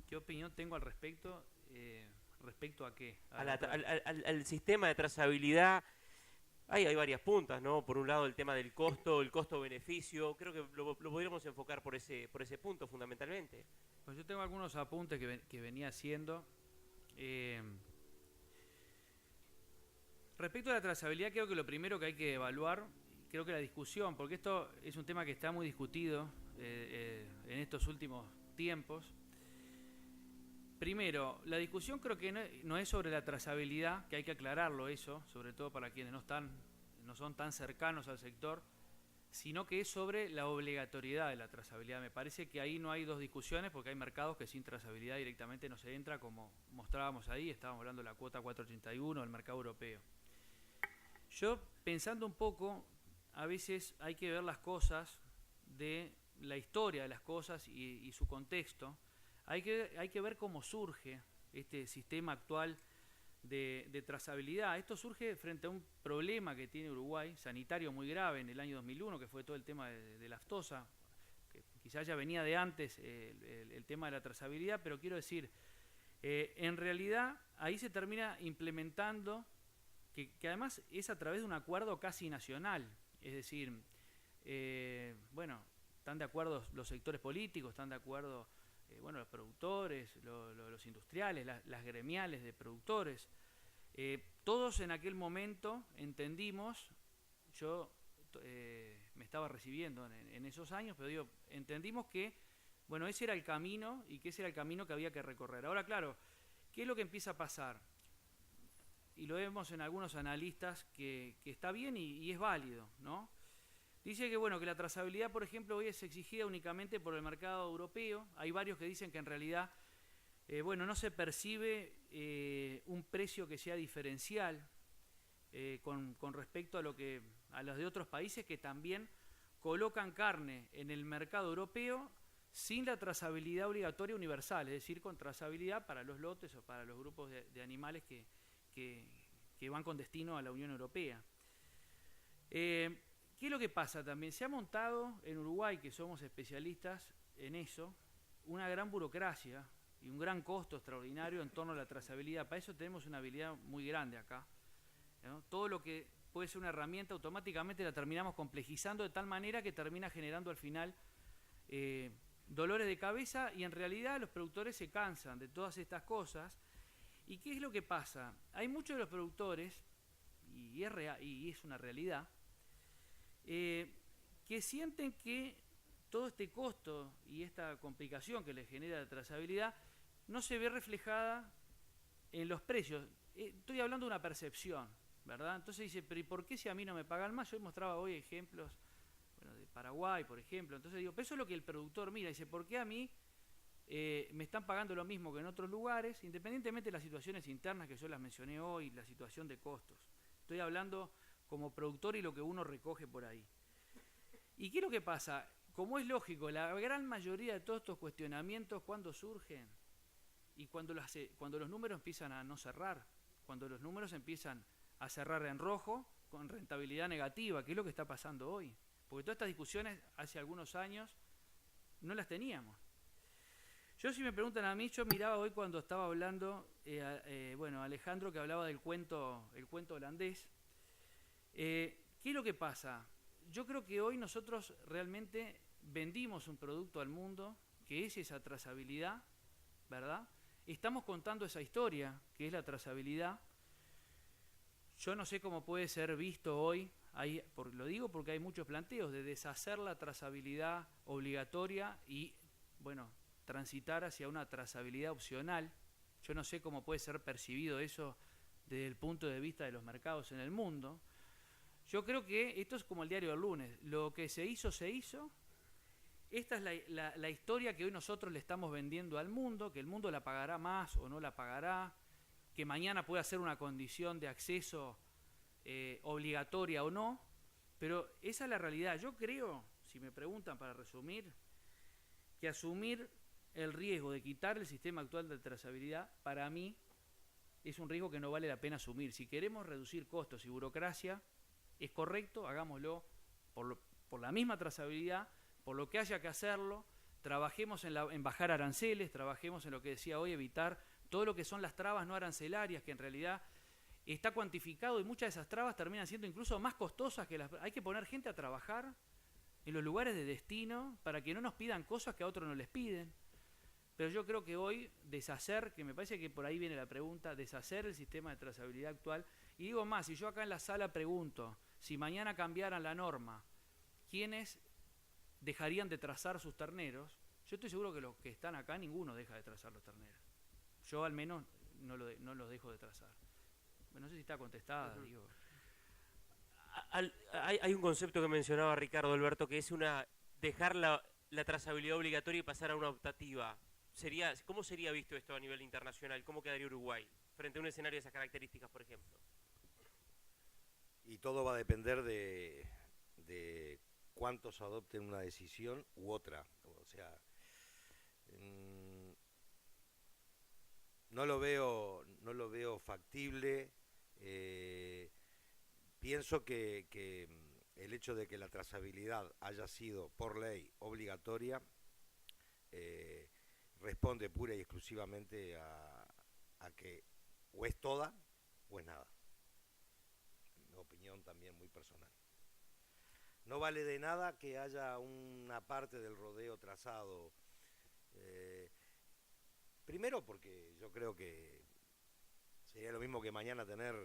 ¿qué opinión tengo al respecto? ¿Respecto a qué? Al sistema de trazabilidad hay varias puntas, ¿no? Por un lado el tema del costo, el costo-beneficio, creo que lo podríamos enfocar por ese punto fundamentalmente. Pues yo tengo algunos apuntes que venía haciendo. Respecto a la trazabilidad, creo que lo primero que hay que evaluar, creo que la discusión, porque esto es un tema que está muy discutido en estos últimos tiempos. Primero, la discusión creo que no es sobre la trazabilidad, que hay que aclararlo eso, sobre todo para quienes no son tan cercanos al sector, sino que es sobre la obligatoriedad de la trazabilidad. Me parece que ahí no hay dos discusiones, porque hay mercados que sin trazabilidad directamente no se entra, como mostrábamos ahí, estábamos hablando de la cuota 481 del mercado europeo. Yo, pensando un poco, a veces hay que ver las cosas de la historia de las cosas y su contexto. Hay que ver cómo surge este sistema actual de trazabilidad. Esto surge frente a un problema que tiene Uruguay, sanitario muy grave en el año 2001, que fue todo el tema de la aftosa, que quizás ya venía de antes el tema de la trazabilidad, pero quiero decir, en realidad ahí se termina implementando, que además es a través de un acuerdo casi nacional, es decir, están de acuerdo los sectores políticos, están de acuerdo los productores, los industriales, las gremiales de productores. Todos en aquel momento entendimos, yo me estaba recibiendo en esos años, pero entendimos que ese era el camino y que ese era el camino que había que recorrer. Ahora, claro, ¿qué es lo que empieza a pasar? Y lo vemos en algunos analistas que está bien y es válido, ¿no? Dice que que la trazabilidad, por ejemplo, hoy es exigida únicamente por el mercado europeo. Hay varios que dicen que en realidad no se percibe un precio que sea diferencial con respecto a los de otros países que también colocan carne en el mercado europeo sin la trazabilidad obligatoria universal, es decir, con trazabilidad para los lotes o para los grupos de animales que van con destino a la Unión Europea. ¿Qué es lo que pasa también? Se ha montado en Uruguay, que somos especialistas en eso, una gran burocracia y un gran costo extraordinario en torno a la trazabilidad. Para eso tenemos una habilidad muy grande acá, ¿no? Todo lo que puede ser una herramienta, automáticamente la terminamos complejizando de tal manera que termina generando al final dolores de cabeza y en realidad los productores se cansan de todas estas cosas. ¿Y qué es lo que pasa? Hay muchos de los productores, y es una realidad, que sienten que todo este costo y esta complicación que les genera la trazabilidad no se ve reflejada en los precios. Estoy hablando de una percepción, ¿verdad? Entonces dice, pero ¿y por qué si a mí no me pagan más? Yo mostraba hoy ejemplos de Paraguay, por ejemplo. Entonces digo, pero eso es lo que el productor mira. Dice, ¿por qué a mí me están pagando lo mismo que en otros lugares? Independientemente de las situaciones internas que yo las mencioné hoy, la situación de costos. Estoy hablando como productor y lo que uno recoge por ahí. ¿Y qué es lo que pasa? Como es lógico, la gran mayoría de todos estos cuestionamientos, ¿cuándo surgen? Y cuando los números empiezan a no cerrar, cuando los números empiezan a cerrar en rojo, con rentabilidad negativa, que es lo que está pasando hoy. Porque todas estas discusiones hace algunos años no las teníamos. Yo, si me preguntan a mí, yo miraba hoy cuando estaba hablando, Alejandro, que hablaba del cuento, el cuento holandés. ¿Qué es lo que pasa? Yo creo que hoy nosotros realmente vendimos un producto al mundo, que es esa trazabilidad, ¿verdad? Estamos contando esa historia, que es la trazabilidad. Yo no sé cómo puede ser visto hoy, lo digo porque hay muchos planteos de deshacer la trazabilidad obligatoria y, bueno, transitar hacia una trazabilidad opcional. Yo no sé cómo puede ser percibido eso desde el punto de vista de los mercados en el mundo. Yo creo que esto es como el diario del lunes. Lo que se hizo, se hizo. Esta es la historia que hoy nosotros le estamos vendiendo al mundo, que el mundo la pagará más o no la pagará, que mañana puede ser una condición de acceso obligatoria o no, pero esa es la realidad. Yo creo, si me preguntan para resumir, que asumir el riesgo de quitar el sistema actual de trazabilidad, para mí, es un riesgo que no vale la pena asumir. Si queremos reducir costos y burocracia, es correcto, hagámoslo por la misma trazabilidad, por lo que haya que hacerlo, trabajemos en bajar aranceles, trabajemos en lo que decía hoy, evitar todo lo que son las trabas no arancelarias, que en realidad está cuantificado y muchas de esas trabas terminan siendo incluso más costosas que las... Hay que poner gente a trabajar en los lugares de destino para que no nos pidan cosas que a otros no les piden. Pero yo creo que hoy deshacer, que me parece que por ahí viene la pregunta, deshacer el sistema de trazabilidad actual. Y digo más, si yo acá en la sala pregunto, si mañana cambiaran la norma, ¿quiénes dejarían de trazar sus terneros? Yo estoy seguro que los que están acá, ninguno deja de trazar los terneros. Yo al menos no los dejo de trazar. No sé si está contestada, digo. Hay un concepto que mencionaba Ricardo Alberto, que es dejar la trazabilidad obligatoria y pasar a una optativa. ¿Cómo sería visto esto a nivel internacional? ¿Cómo quedaría Uruguay frente a un escenario de esas características, por ejemplo? Y todo va a depender de cuántos adopten una decisión u otra. O sea, no lo veo factible. Pienso que el hecho de que la trazabilidad haya sido por ley obligatoria responde pura y exclusivamente a que o es toda o es nada. Mi opinión también muy personal. No vale de nada que haya una parte del rodeo trazado. Primero porque yo creo que sería lo mismo que mañana tener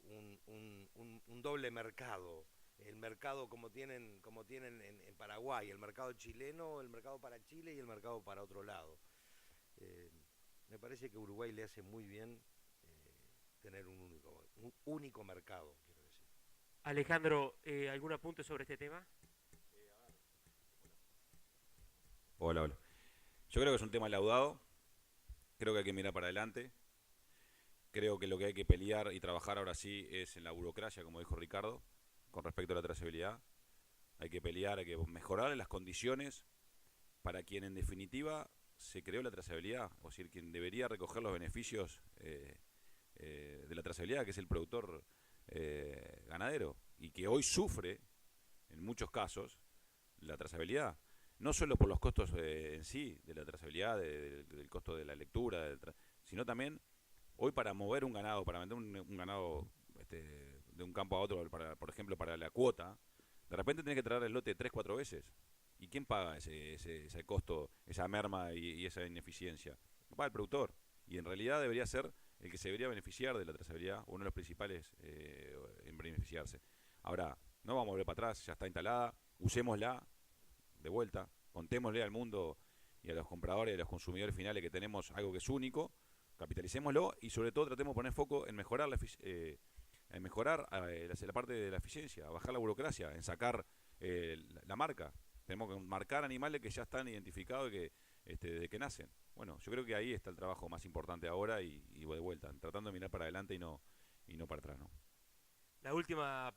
un doble mercado. El mercado como tienen en Paraguay, el mercado chileno, el mercado para Chile y el mercado para otro lado. Me parece que Uruguay le hace muy bien tener un único mercado, quiero decir. Alejandro, ¿algún apunte sobre este tema? Hola. Yo creo que es un tema laudado, creo que hay que mirar para adelante, creo que lo que hay que pelear y trabajar ahora sí es en la burocracia, como dijo Ricardo, con respecto a la trazabilidad. Hay que pelear, hay que mejorar las condiciones para quien en definitiva se creó la trazabilidad, o decir, quien debería recoger los beneficios de la trazabilidad, que es el productor ganadero, y que hoy sufre, en muchos casos, la trazabilidad. No solo por los costos en sí, de la trazabilidad, del costo de la lectura, sino también hoy para mover un ganado, para vender un ganado de un campo a otro, por ejemplo, para la cuota, de repente tenés que traer el lote 3-4 veces. ¿Y quién paga ese costo, esa merma y esa ineficiencia? Lo paga el productor. Y en realidad debería ser el que se debería beneficiar de la trazabilidad, uno de los principales en beneficiarse. Ahora, no vamos a volver para atrás, ya está instalada, usémosla de vuelta, contémosle al mundo y a los compradores y a los consumidores finales que tenemos algo que es único, capitalicémoslo y sobre todo tratemos de poner foco en mejorar la parte de la eficiencia, bajar la burocracia, en sacar la marca. Tenemos que marcar animales que ya están identificados desde que nacen. Bueno, yo creo que ahí está el trabajo más importante ahora y de vuelta, tratando de mirar para adelante y no para atrás, ¿no? La última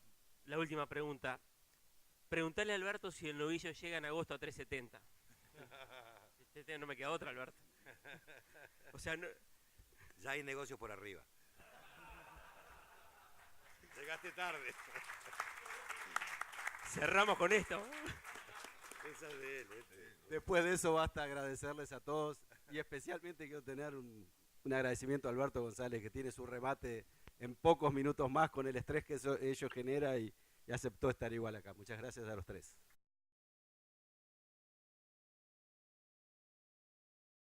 pregunta. Preguntale a Alberto si el novillo llega en agosto a 3.70. No me queda otra, Alberto. O sea, no... Ya hay negocios por arriba. Llegaste tarde. Cerramos con esto. Esa es de él, Después de eso basta agradecerles a todos y especialmente quiero tener un agradecimiento a Alberto González, que tiene su remate en pocos minutos más con el estrés que ello genera y aceptó estar igual acá. Muchas gracias a los tres.